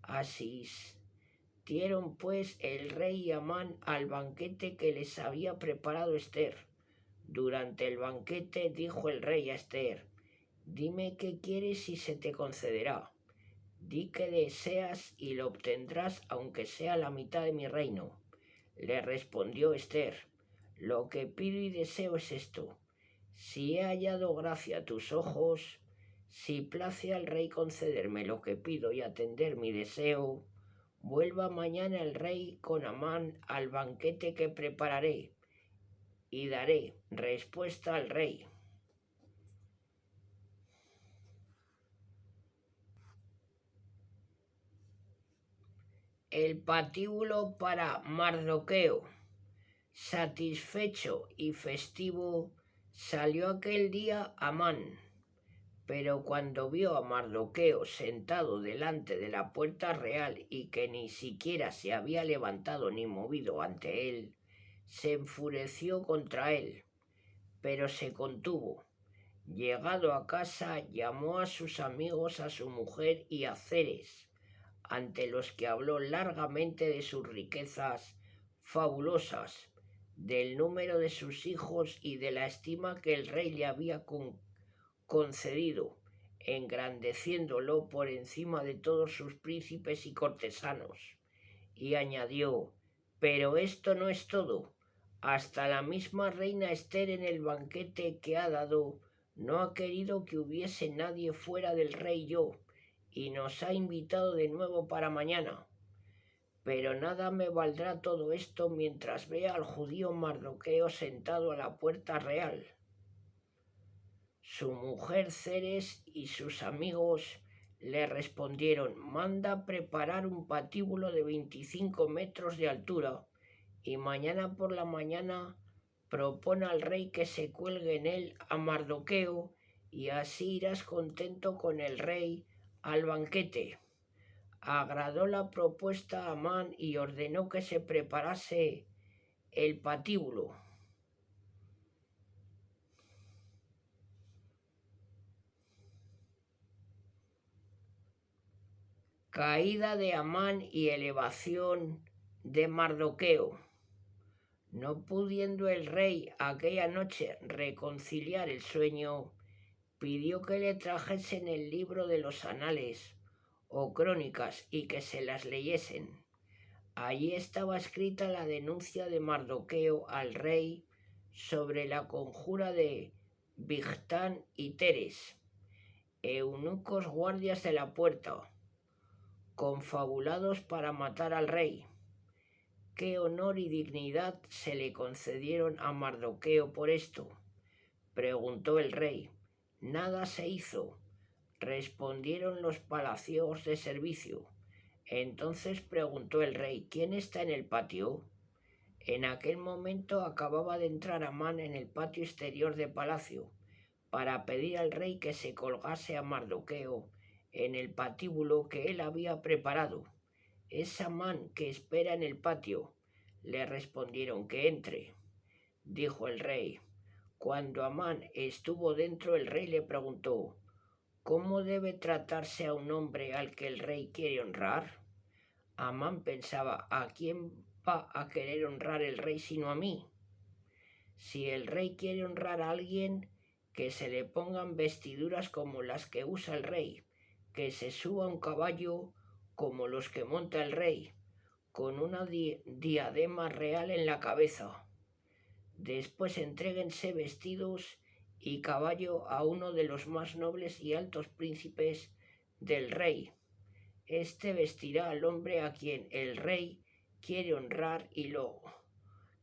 A: Asistieron pues el rey y Amán al banquete que les había preparado Ester. Durante el banquete dijo el rey a Ester: dime qué quieres y se te concederá. Di que deseas y lo obtendrás aunque sea la mitad de mi reino. Le respondió Ester: lo que pido y deseo es esto. Si he hallado gracia a tus ojos, si place al rey concederme lo que pido y atender mi deseo, vuelva mañana el rey con Amán al banquete que prepararé, y daré respuesta al rey. El patíbulo para Mardoqueo. Satisfecho y festivo, salió aquel día Amán, pero cuando vio a Mardoqueo sentado delante de la puerta real y que ni siquiera se había levantado ni movido ante él, se enfureció contra él, pero se contuvo. Llegado a casa, llamó a sus amigos, a su mujer y a Ceres, ante los que habló largamente de sus riquezas fabulosas, del número de sus hijos y de la estima que el rey le había concedido, engrandeciéndolo por encima de todos sus príncipes y cortesanos. Y añadió: pero esto no es todo. Hasta la misma reina Ester, en el banquete que ha dado, no ha querido que hubiese nadie fuera del rey yo, y nos ha invitado de nuevo para mañana. Pero nada me valdrá todo esto mientras vea al judío Mardoqueo sentado a la puerta real. Su mujer Ceres y sus amigos le respondieron: manda preparar un patíbulo de 25 metros de altura, y mañana por la mañana propone al rey que se cuelgue en él a Mardoqueo, y así irás contento con el rey al banquete. Agradó la propuesta a Amán y ordenó que se preparase el patíbulo. Caída de Amán y elevación de Mardoqueo. No pudiendo el rey aquella noche reconciliar el sueño, pidió que le trajesen el libro de los anales o crónicas y que se las leyesen. Allí estaba escrita la denuncia de Mardoqueo al rey sobre la conjura de Bigtán y Teres, eunucos guardias de la puerta, confabulados para matar al rey. ¿Qué honor y dignidad se le concedieron a Mardoqueo por esto?, preguntó el rey. Nada se hizo, respondieron los palacios de servicio. Entonces preguntó el rey: ¿quién está en el patio? En aquel momento acababa de entrar Amán en el patio exterior del palacio, para pedir al rey que se colgase a Mardoqueo en el patíbulo que él había preparado. Es Amán que espera en el patio, le respondieron. Que entre, dijo el rey. Cuando Amán estuvo dentro, el rey le preguntó: ¿cómo debe tratarse a un hombre al que el rey quiere honrar? Amán pensaba: ¿a quién va a querer honrar el rey sino a mí? Si el rey quiere honrar a alguien, que se le pongan vestiduras como las que usa el rey, que se suba a un caballo como los que monta el rey, con una diadema real en la cabeza. Después entréguense vestidos y caballo a uno de los más nobles y altos príncipes del rey. Este vestirá al hombre a quien el rey quiere honrar y lo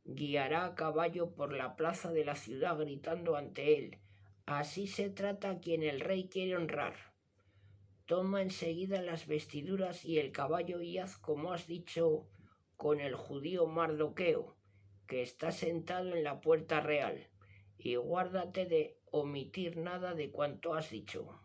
A: guiará a caballo por la plaza de la ciudad gritando ante él: así se trata a quien el rey quiere honrar. Toma enseguida las vestiduras y el caballo y haz como has dicho con el judío Mardoqueo, que está sentado en la puerta real, y guárdate de omitir nada de cuanto has dicho.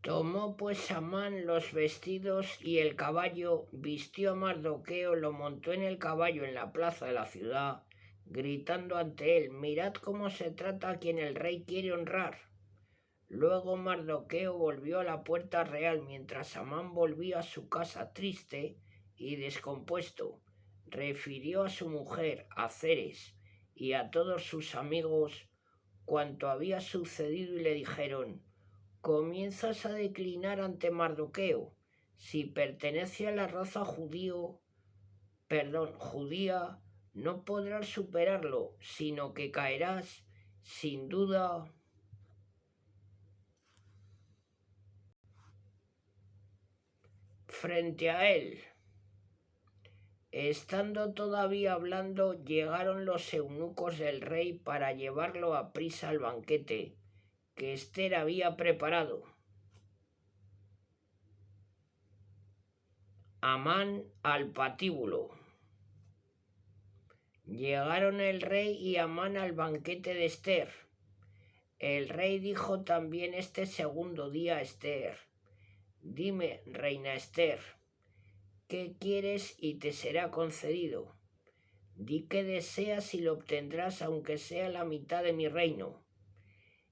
A: Tomó pues Amán los vestidos y el caballo, vistió a Mardoqueo, lo montó en el caballo en la plaza de la ciudad, gritando ante él: «Mirad cómo se trata a quien el rey quiere honrar». Luego Mardoqueo volvió a la puerta real mientras Amán volvía a su casa triste y descompuesto. Refirió a su mujer, a Ceres, y a todos sus amigos cuanto había sucedido y le dijeron: «Comienzas a declinar ante Mardoqueo. Si pertenece a la raza judía, no podrás superarlo, sino que caerás, sin duda, frente a él». Estando todavía hablando, llegaron los eunucos del rey para llevarlo a prisa al banquete que Ester había preparado. Amán al patíbulo. Llegaron el rey y Amán al banquete de Ester. El rey dijo también este segundo día a Ester: «Dime, reina Ester, ¿qué quieres y te será concedido? Di qué deseas y lo obtendrás, aunque sea la mitad de mi reino».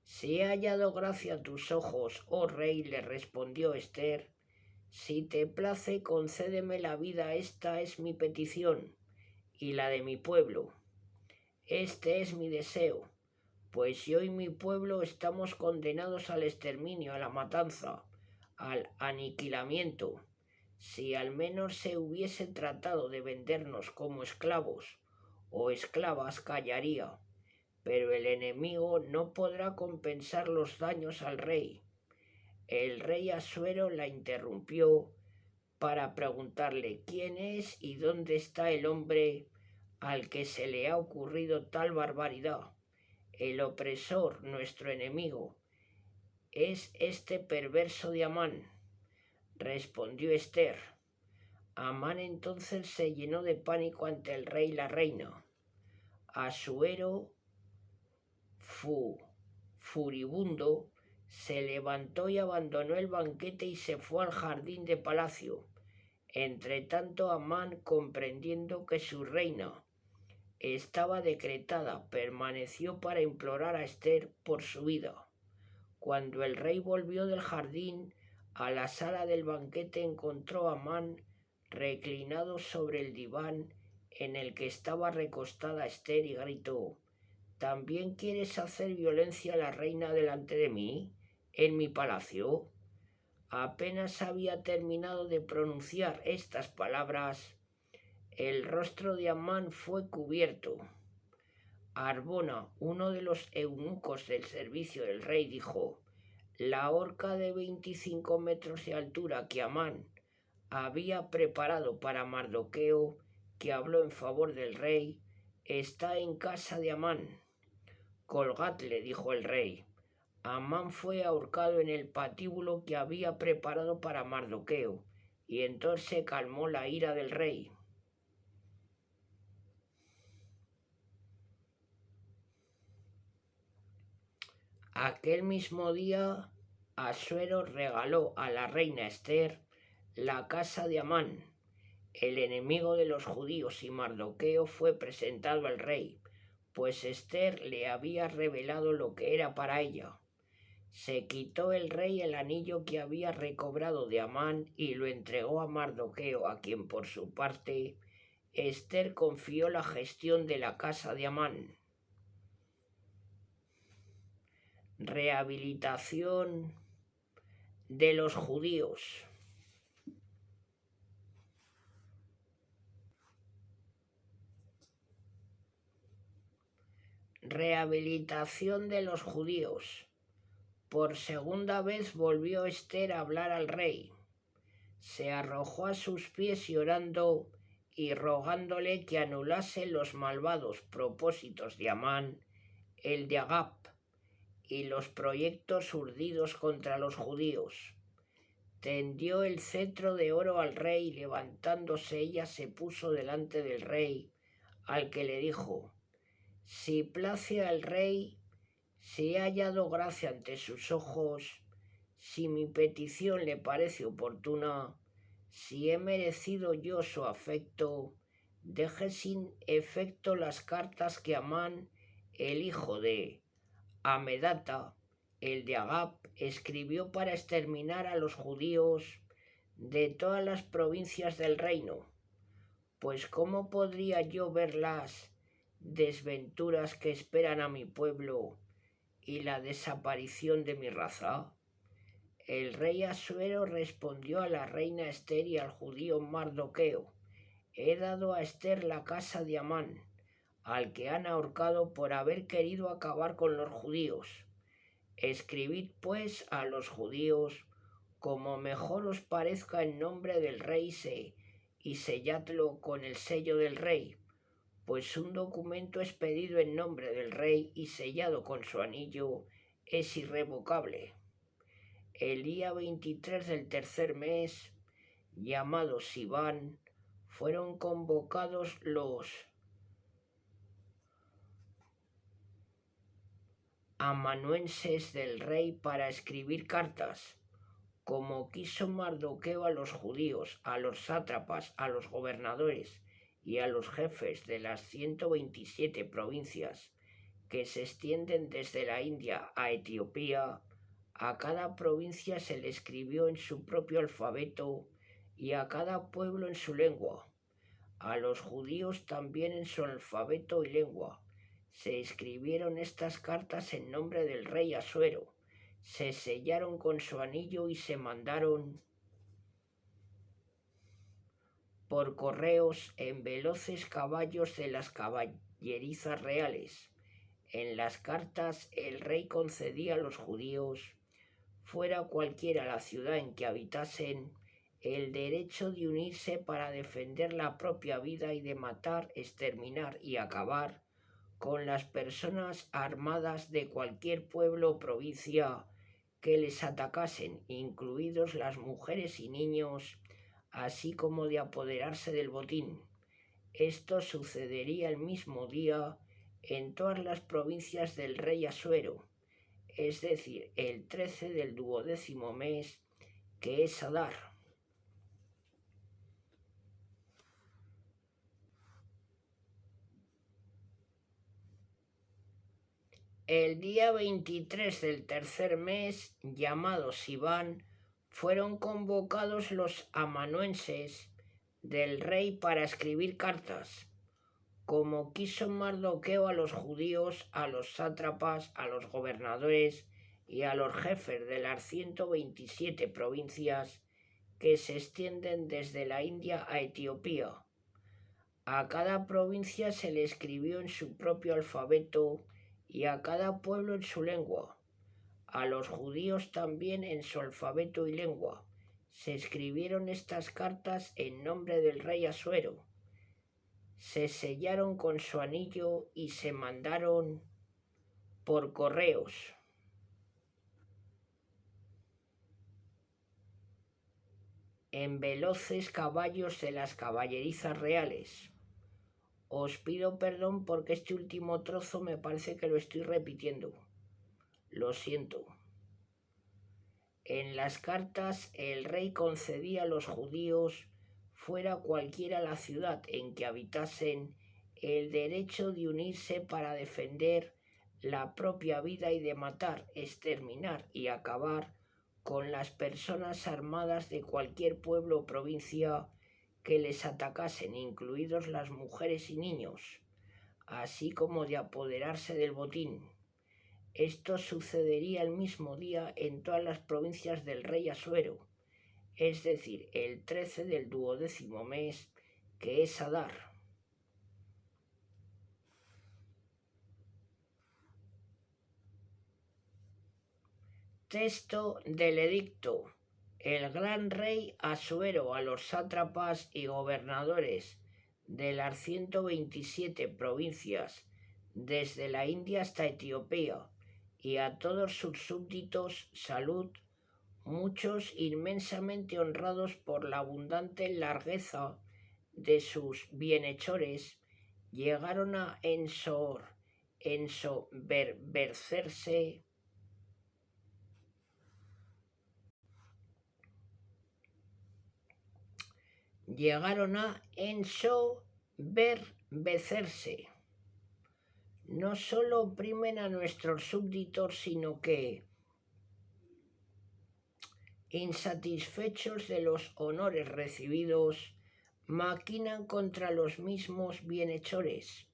A: «Si he hallado gracia a tus ojos, oh rey», le respondió Ester, «si te place, concédeme la vida. Esta es mi petición y la de mi pueblo. Este es mi deseo, pues yo y mi pueblo estamos condenados al exterminio, a la matanza, al aniquilamiento. Si al menos se hubiese tratado de vendernos como esclavos o esclavas, callaría, pero el enemigo no podrá compensar los daños al rey». El rey Asuero la interrumpió para preguntarle: «¿Quién es y dónde está el hombre al que se le ha ocurrido tal barbaridad? El opresor, nuestro enemigo, es este perverso de Amán», respondió Ester. Amán entonces se llenó de pánico ante el rey y la reina. Asuero, furibundo, se levantó y abandonó el banquete y se fue al jardín de palacio. Entretanto, Amán, comprendiendo que su reina estaba decretada, permaneció para implorar a Ester por su vida. Cuando el rey volvió del jardín a la sala del banquete, encontró a Amán reclinado sobre el diván en el que estaba recostada Ester y gritó: «¿También quieres hacer violencia a la reina delante de mí, en mi palacio?». Apenas había terminado de pronunciar estas palabras, el rostro de Amán fue cubierto. Arbona, uno de los eunucos del servicio del rey, dijo: «La horca de 25 metros de altura que Amán había preparado para Mardoqueo, que habló en favor del rey, está en casa de Amán». «Colgadle», dijo el rey. Amán fue ahorcado en el patíbulo que había preparado para Mardoqueo, y entonces se calmó la ira del rey. Aquel mismo día, Asuero regaló a la reina Ester la casa de Amán, el enemigo de los judíos, y Mardoqueo fue presentado al rey, pues Ester le había revelado lo que era para ella. Se quitó el rey el anillo que había recobrado de Amán y lo entregó a Mardoqueo, a quien por su parte Ester confió la gestión de la casa de Amán. Rehabilitación de los judíos. Rehabilitación de los judíos. Por segunda vez volvió Ester a hablar al rey. Se arrojó a sus pies llorando y rogándole que anulase los malvados propósitos de Amán el de Agap, y los proyectos urdidos contra los judíos. Tendió el cetro de oro al rey, y levantándose ella se puso delante del rey, al que le dijo: si place al rey, si he hallado gracia ante sus ojos, si mi petición le parece oportuna, si he merecido yo su afecto, deje sin efecto las cartas que Amán, el hijo de Amedata, el de Agap, escribió para exterminar a los judíos de todas las provincias del reino. Pues ¿cómo podría yo ver las desventuras que esperan a mi pueblo y la desaparición de mi raza? El rey Asuero respondió a la reina Ester y al judío Mardoqueo: he dado a Ester la casa de Amán, al que han ahorcado por haber querido acabar con los judíos. Escribid pues a los judíos como mejor os parezca en nombre del rey y selladlo con el sello del rey, pues un documento expedido en nombre del rey y sellado con su anillo es irrevocable. El día 23 del tercer mes, llamado Siván, fueron convocados los amanuenses del rey para escribir cartas, como quiso Mardoqueo, a los judíos, a los sátrapas, a los gobernadores y a los jefes de las 127 provincias que se extienden desde la India a Etiopía. A cada provincia se le escribió en su propio alfabeto y a cada pueblo en su lengua. A los judíos también en su alfabeto y lengua. Se escribieron estas cartas en nombre del rey Asuero, se sellaron con su anillo y se mandaron por correos en veloces caballos de las caballerizas reales. En las cartas el rey concedía a los judíos, fuera cualquiera la ciudad en que habitasen, el derecho de unirse para defender la propia vida y de matar, exterminar y acabar con las personas armadas de cualquier pueblo o provincia que les atacasen, incluidos las mujeres y niños, así como de apoderarse del botín. Esto sucedería el mismo día en todas las provincias del rey Asuero, es decir, el 13 del 12º mes, que es Adar. El día 23 del tercer mes, llamado Siván, fueron convocados los amanuenses del rey para escribir cartas, como quiso Mardoqueo, a los judíos, a los sátrapas, a los gobernadores y a los jefes de las 127 provincias que se extienden desde la India a Etiopía. A cada provincia se le escribió en su propio alfabeto y a cada pueblo en su lengua. A los judíos también en su alfabeto y lengua. Se escribieron estas cartas en nombre del rey Asuero. Se sellaron con su anillo y se mandaron por correos. En veloces caballos de las caballerizas reales. Os pido perdón porque este último trozo me parece que lo estoy repitiendo. Lo siento. En las cartas el rey concedía a los judíos, fuera cualquiera la ciudad en que habitasen, el derecho de unirse para defender la propia vida y de matar, exterminar y acabar con las personas armadas de cualquier pueblo o provincia que les atacasen, incluidos las mujeres y niños, así como de apoderarse del botín. Esto sucedería el mismo día en todas las provincias del rey Asuero, es decir, el 13 del 12º mes, que es Adar. Texto del edicto. El gran rey Asuero a los sátrapas y gobernadores de las 127 provincias desde la India hasta Etiopía, y a todos sus súbditos salud, muchos inmensamente honrados por la abundante largueza de sus bienhechores, llegaron a ensoberbecerse No solo oprimen a nuestros súbditos, sino que, insatisfechos de los honores recibidos, maquinan contra los mismos bienhechores,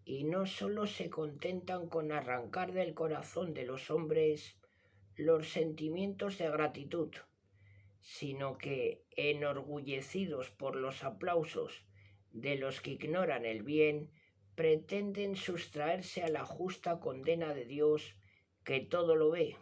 A: y no solo se contentan con arrancar del corazón de los hombres los sentimientos de gratitud, sino que, enorgullecidos por los aplausos de los que ignoran el bien, pretenden sustraerse a la justa condena de Dios, que todo lo ve.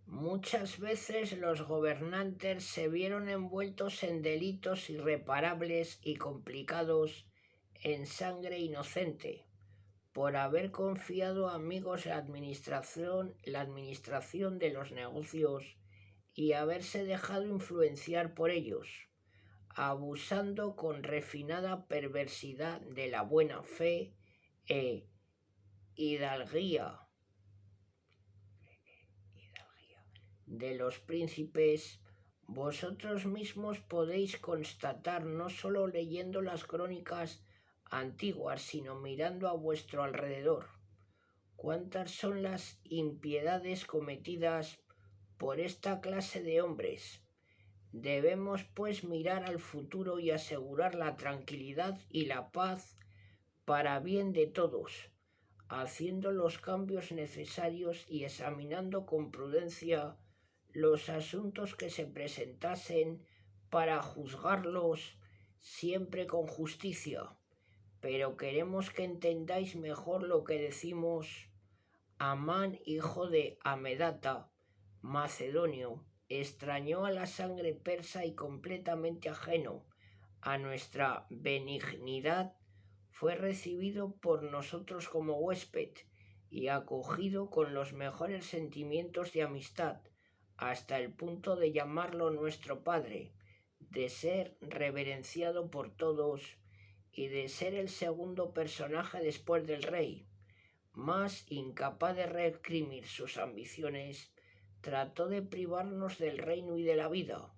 A: Muchas veces los gobernantes se vieron envueltos en delitos irreparables y complicados en sangre inocente, por haber confiado a amigos la administración de los negocios y haberse dejado influenciar por ellos, abusando con refinada perversidad de la buena fe e hidalguía de los príncipes. Vosotros mismos podéis constatar, no solo leyendo las crónicas antiguas, sino mirando a vuestro alrededor, cuántas son las impiedades cometidas por esta clase de hombres. Debemos, pues, mirar al futuro y asegurar la tranquilidad y la paz para bien de todos, haciendo los cambios necesarios y examinando con prudencia los asuntos que se presentasen para juzgarlos siempre con justicia. Pero queremos que entendáis mejor lo que decimos. Amán, hijo de Amedata, macedonio, extrañó a la sangre persa y completamente ajeno a nuestra benignidad, fue recibido por nosotros como huésped y acogido con los mejores sentimientos de amistad, hasta el punto de llamarlo nuestro padre, de ser reverenciado por todos y de ser el segundo personaje después del rey. Mas, incapaz de reprimir sus ambiciones, trató de privarnos del reino y de la vida.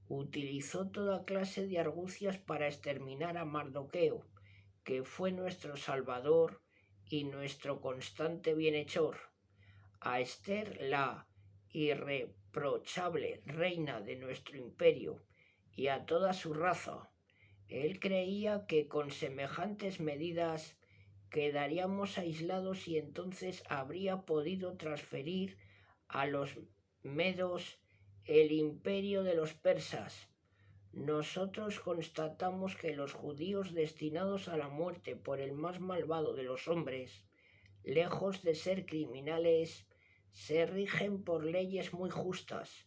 A: Utilizó toda clase de argucias para exterminar a Mardoqueo, que fue nuestro salvador y nuestro constante bienhechor, a Esther, la irreprochable reina de nuestro imperio, y a toda su raza. Él creía que con semejantes medidas quedaríamos aislados y entonces habría podido transferir a los medos el imperio de los persas. Nosotros constatamos que los judíos destinados a la muerte por el más malvado de los hombres, lejos de ser criminales, se rigen por leyes muy justas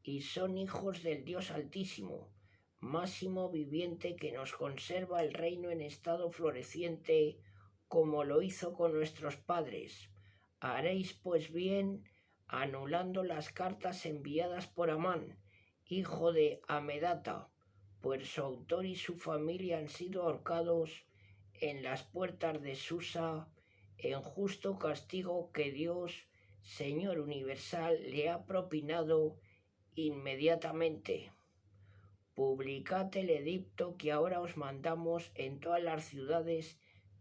A: y son hijos del Dios Altísimo, máximo viviente, que nos conserva el reino en estado floreciente, como lo hizo con nuestros padres. Haréis pues bien, anulando las cartas enviadas por Amán, hijo de Amedata, pues su autor y su familia han sido ahorcados en las puertas de Susa, en justo castigo que Dios, Señor universal, le ha propinado inmediatamente. Publicad el edicto que ahora os mandamos en todas las ciudades.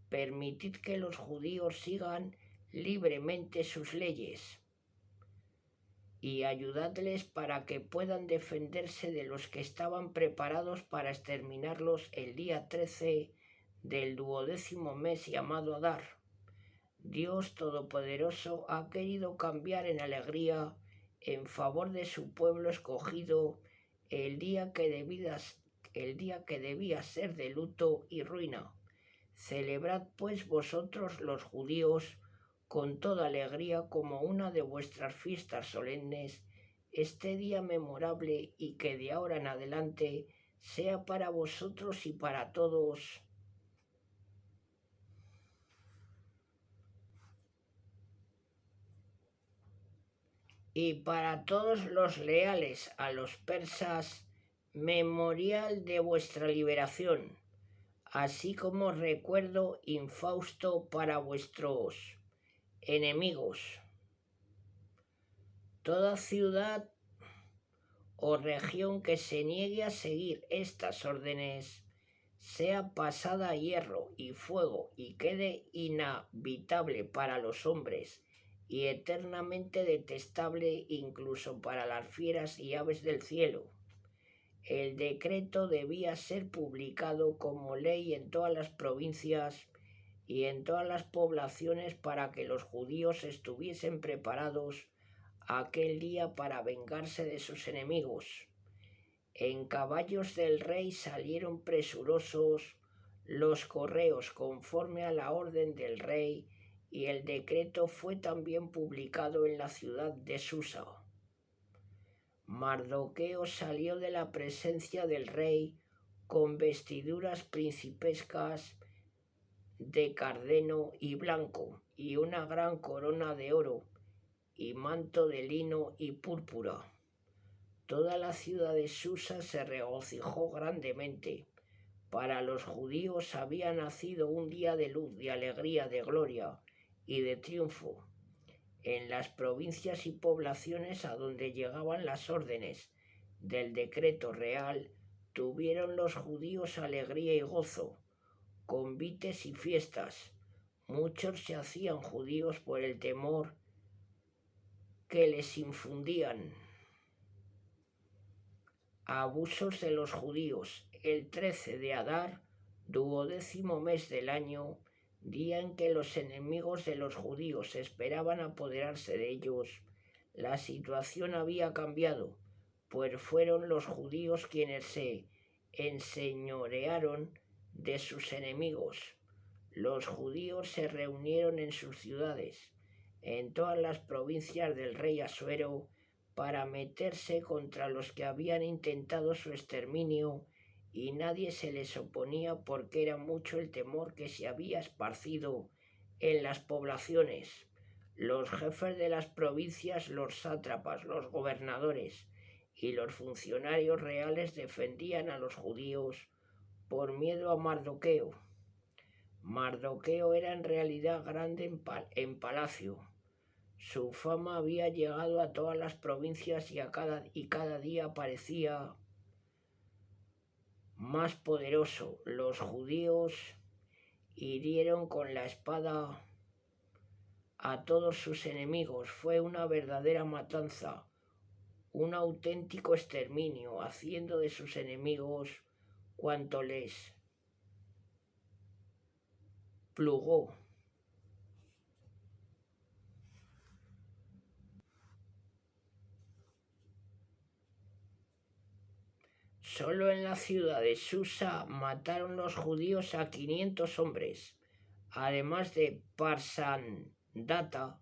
A: Permitid que los judíos sigan libremente sus leyes y ayudadles para que puedan defenderse de los que estaban preparados para exterminarlos el día 13 del 12º mes llamado Adar. Dios Todopoderoso ha querido cambiar en alegría en favor de su pueblo escogido el día que debía ser de luto y ruina. Celebrad pues vosotros los judíos con toda alegría como una de vuestras fiestas solemnes este día memorable y que de ahora en adelante sea para vosotros y para todos. Y para todos los leales a los persas, memorial de vuestra liberación, así como recuerdo infausto para vuestros enemigos. Toda ciudad o región que se niegue a seguir estas órdenes sea pasada a hierro y fuego y quede inhabitable para los hombres y eternamente detestable incluso para las fieras y aves del cielo. El decreto debía ser publicado como ley en todas las provincias y en todas las poblaciones para que los judíos estuviesen preparados aquel día para vengarse de sus enemigos. En caballos del rey salieron presurosos los correos conforme a la orden del rey, y el decreto fue también publicado en la ciudad de Susa. Mardoqueo salió de la presencia del rey con vestiduras principescas de cardeno y blanco, y una gran corona de oro, y manto de lino y púrpura. Toda la ciudad de Susa se regocijó grandemente. Para los judíos había nacido un día de luz, de alegría, de gloria y de triunfo. En las provincias y poblaciones a donde llegaban las órdenes del decreto real, tuvieron los judíos alegría y gozo, convites y fiestas. Muchos se hacían judíos por el temor que les infundían abusos de los judíos. El 13 de Adar, 12º mes del año, día en que los enemigos de los judíos esperaban apoderarse de ellos, la situación había cambiado, pues fueron los judíos quienes se enseñorearon de sus enemigos. Los judíos se reunieron en sus ciudades, en todas las provincias del rey Asuero, para meterse contra los que habían intentado su exterminio, y nadie se les oponía porque era mucho el temor que se había esparcido en las poblaciones. Los jefes de las provincias, los sátrapas, los gobernadores y los funcionarios reales defendían a los judíos por miedo a Mardoqueo. Mardoqueo era en realidad grande en palacio. Su fama había llegado a todas las provincias y cada día parecía más poderoso. Los judíos hirieron con la espada a todos sus enemigos. Fue una verdadera matanza, un auténtico exterminio, haciendo de sus enemigos cuanto les plugó. Solo en la ciudad de Susa mataron los judíos a 500 hombres, además de Parsandata,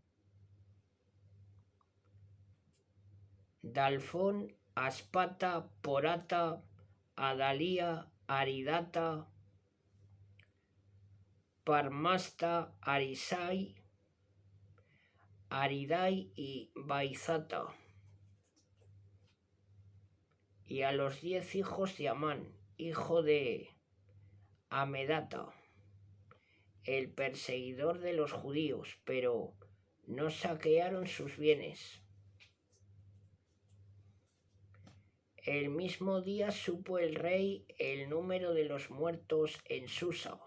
A: Dalfón, Aspata, Porata, Adalía, Aridata, Parmasta, Arisai, Aridai y Baizata, y a los 10 hijos de Amán, hijo de Amedata, el perseguidor de los judíos, pero no saquearon sus bienes. El mismo día supo el rey el número de los muertos en Susa.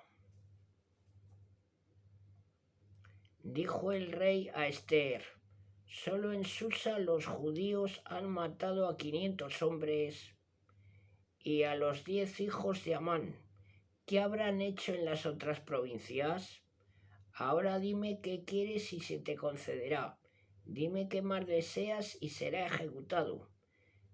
A: Dijo el rey a Ester: solo en Susa los judíos han matado a 500 hombres y a los 10 hijos de Amán. ¿Qué habrán hecho en las otras provincias? Ahora dime qué quieres y se te concederá. Dime qué más deseas y será ejecutado.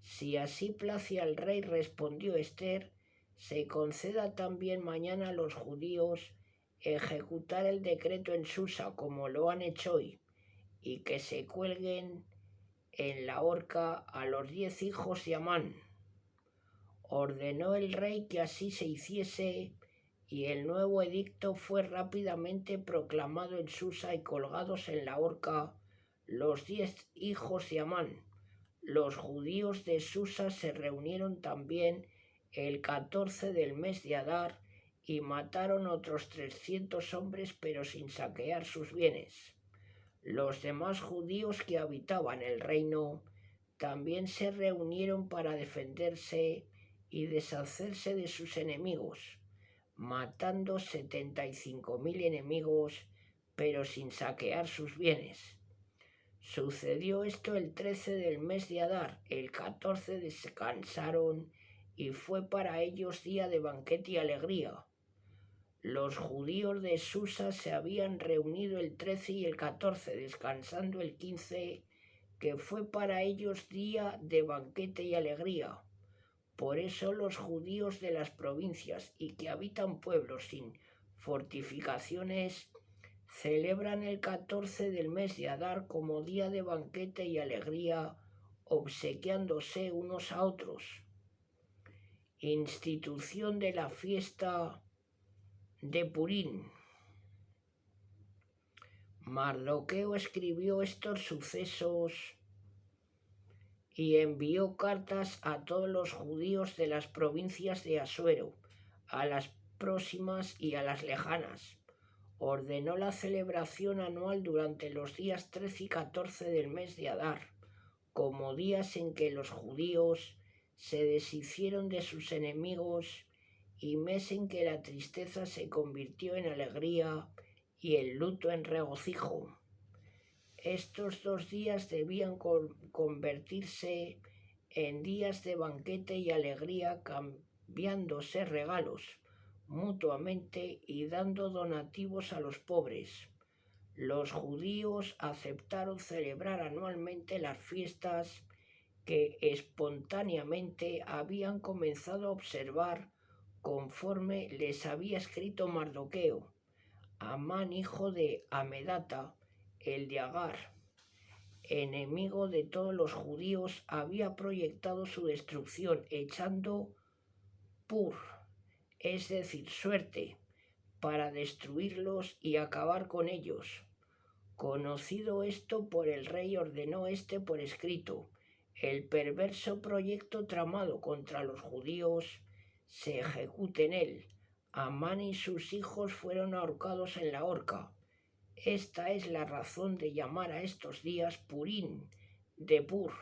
A: Si así place al rey, respondió Ester, se conceda también mañana a los judíos ejecutar el decreto en Susa como lo han hecho hoy, y que se cuelguen en la horca a los 10 hijos de Amán. Ordenó el rey que así se hiciese, y el nuevo edicto fue rápidamente proclamado en Susa y colgados en la horca los 10 hijos de Amán. Los judíos de Susa se reunieron también el 14 del mes de Adar y mataron otros 300 hombres, pero sin saquear sus bienes. Los demás judíos que habitaban el reino también se reunieron para defenderse y deshacerse de sus enemigos, matando 75.000 enemigos, pero sin saquear sus bienes. Sucedió esto el 13 del mes de Adar, el 14 descansaron y fue para ellos día de banquete y alegría. Los judíos de Susa se habían reunido el 13 y el 14, descansando el 15, que fue para ellos día de banquete y alegría. Por eso los judíos de las provincias y que habitan pueblos sin fortificaciones celebran el 14 del mes de Adar como día de banquete y alegría, obsequiándose unos a otros. Institución de la fiesta de Purín. Mardoqueo escribió estos sucesos y envió cartas a todos los judíos de las provincias de Asuero, a las próximas y a las lejanas. Ordenó la celebración anual durante los días 13 y 14 del mes de Adar, como días en que los judíos se deshicieron de sus enemigos y mes en que la tristeza se convirtió en alegría y el luto en regocijo. Estos 2 días debían convertirse en días de banquete y alegría, cambiándose regalos mutuamente y dando donativos a los pobres. Los judíos aceptaron celebrar anualmente las fiestas que espontáneamente habían comenzado a observar conforme les había escrito Mardoqueo. Amán, hijo de Amedata, el de Agar, enemigo de todos los judíos, había proyectado su destrucción echando pur, es decir, suerte, para destruirlos y acabar con ellos. Conocido esto por el rey, ordenó por escrito: el perverso proyecto tramado contra los judíos se ejecute en él. Amán y sus hijos fueron ahorcados en la horca. Esta es la razón de llamar a estos días Purín, de Pur.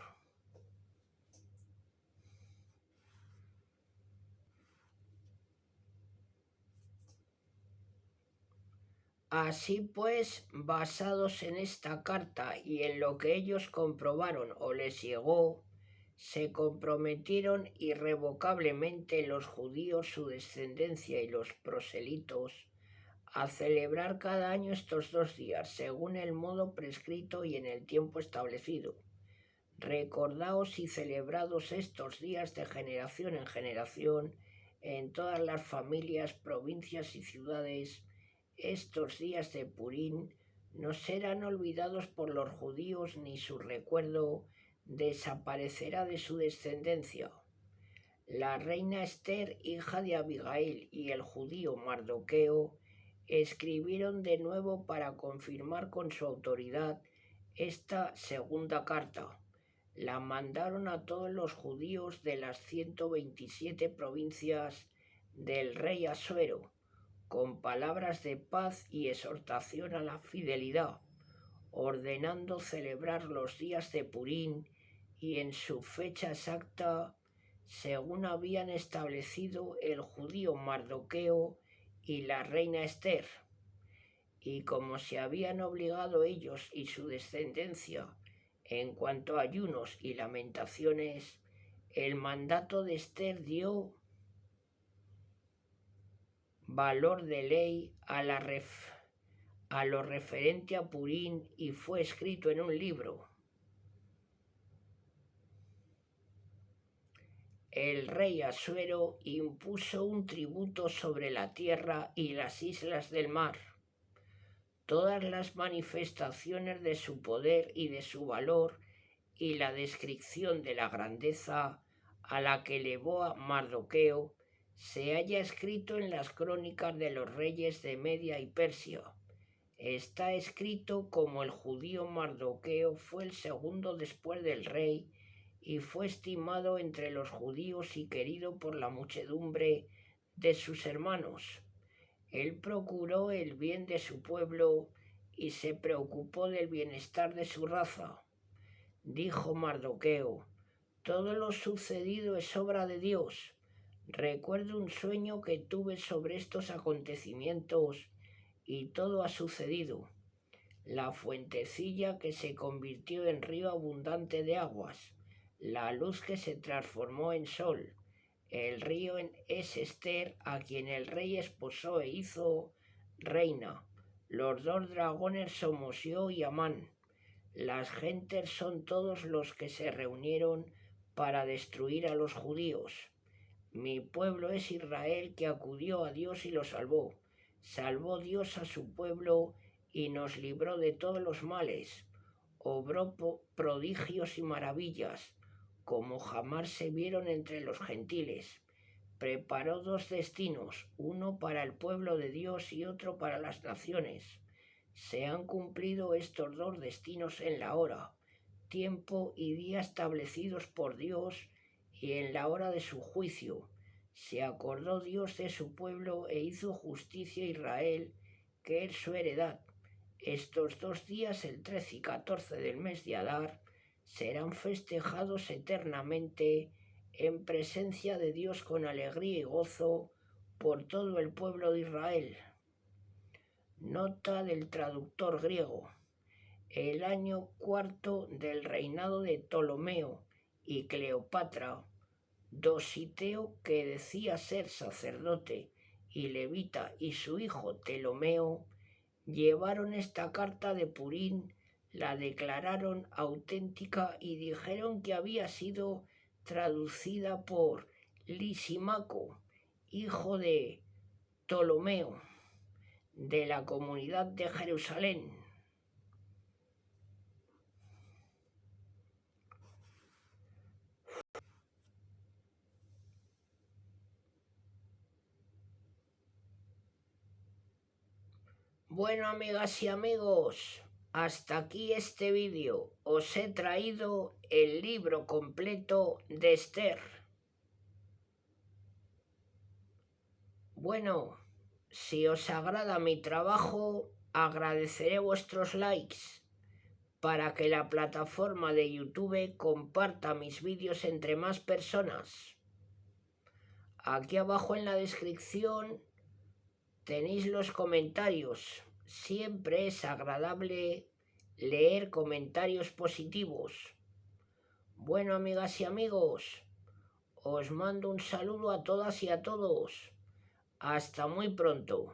A: Así pues, basados en esta carta y en lo que ellos comprobaron o les llegó, se comprometieron irrevocablemente los judíos, su descendencia y los proselitos a celebrar cada año estos 2 días, según el modo prescrito y en el tiempo establecido. Recordaos y celebrados estos días de generación en generación en todas las familias, provincias y ciudades. Estos días de Purín no serán olvidados por los judíos, ni su recuerdo desaparecerá de su descendencia. La reina Esther, hija de Abigail, y el judío Mardoqueo escribieron de nuevo para confirmar con su autoridad esta segunda carta. La mandaron a todos los judíos de las 127 provincias del rey Asuero, con palabras de paz y exhortación a la fidelidad, ordenando celebrar los días de Purín y en su fecha exacta, según habían establecido el judío Mardoqueo y la reina Esther. Y como se habían obligado ellos y su descendencia en cuanto a ayunos y lamentaciones, el mandato de Esther dio valor de ley a lo referente a Purín y fue escrito en un libro. El rey Asuero impuso un tributo sobre la tierra y las islas del mar. Todas las manifestaciones de su poder y de su valor y la descripción de la grandeza a la que elevó a Mardoqueo se halla escrito en las crónicas de los reyes de Media y Persia. Está escrito como el judío Mardoqueo fue el segundo después del rey y fue estimado entre los judíos y querido por la muchedumbre de sus hermanos. Él procuró el bien de su pueblo y se preocupó del bienestar de su raza. Dijo Mardoqueo: todo lo sucedido es obra de Dios. Recuerdo un sueño que tuve sobre estos acontecimientos y todo ha sucedido. La fuentecilla que se convirtió en río abundante de aguas, la luz que se transformó en sol, el río es Esther, a quien el rey esposó e hizo reina. Los dos dragones somos yo y Amán. Las gentes son todos los que se reunieron para destruir a los judíos. Mi pueblo es Israel, que acudió a Dios y lo salvó. Salvó Dios a su pueblo y nos libró de todos los males. Obró prodigios y maravillas, como jamás se vieron entre los gentiles. Preparó dos destinos, uno para el pueblo de Dios y otro para las naciones. Se han cumplido estos dos destinos en la hora, tiempo y día establecidos por Dios, y en la hora de su juicio. Se acordó Dios de su pueblo e hizo justicia a Israel, que es su heredad. Estos 2 días, el 13 y 14 del mes de Adar, serán festejados eternamente en presencia de Dios con alegría y gozo por todo el pueblo de Israel. Nota del traductor griego. El año cuarto del reinado de Ptolomeo y Cleopatra, Dositeo, que decía ser sacerdote y levita, y su hijo Ptolomeo, llevaron esta carta de Purín, la declararon auténtica y dijeron que había sido traducida por Lisímaco, hijo de Ptolomeo, de la comunidad de Jerusalén. Bueno, amigas y amigos, hasta aquí este vídeo. Os he traído el libro completo de Esther. Bueno, si os agrada mi trabajo, agradeceré vuestros likes para que la plataforma de YouTube comparta mis vídeos entre más personas. Aquí abajo en la descripción tenéis los comentarios. Siempre es agradable leer comentarios positivos. Bueno, amigas y amigos, os mando un saludo a todas y a todos. Hasta muy pronto.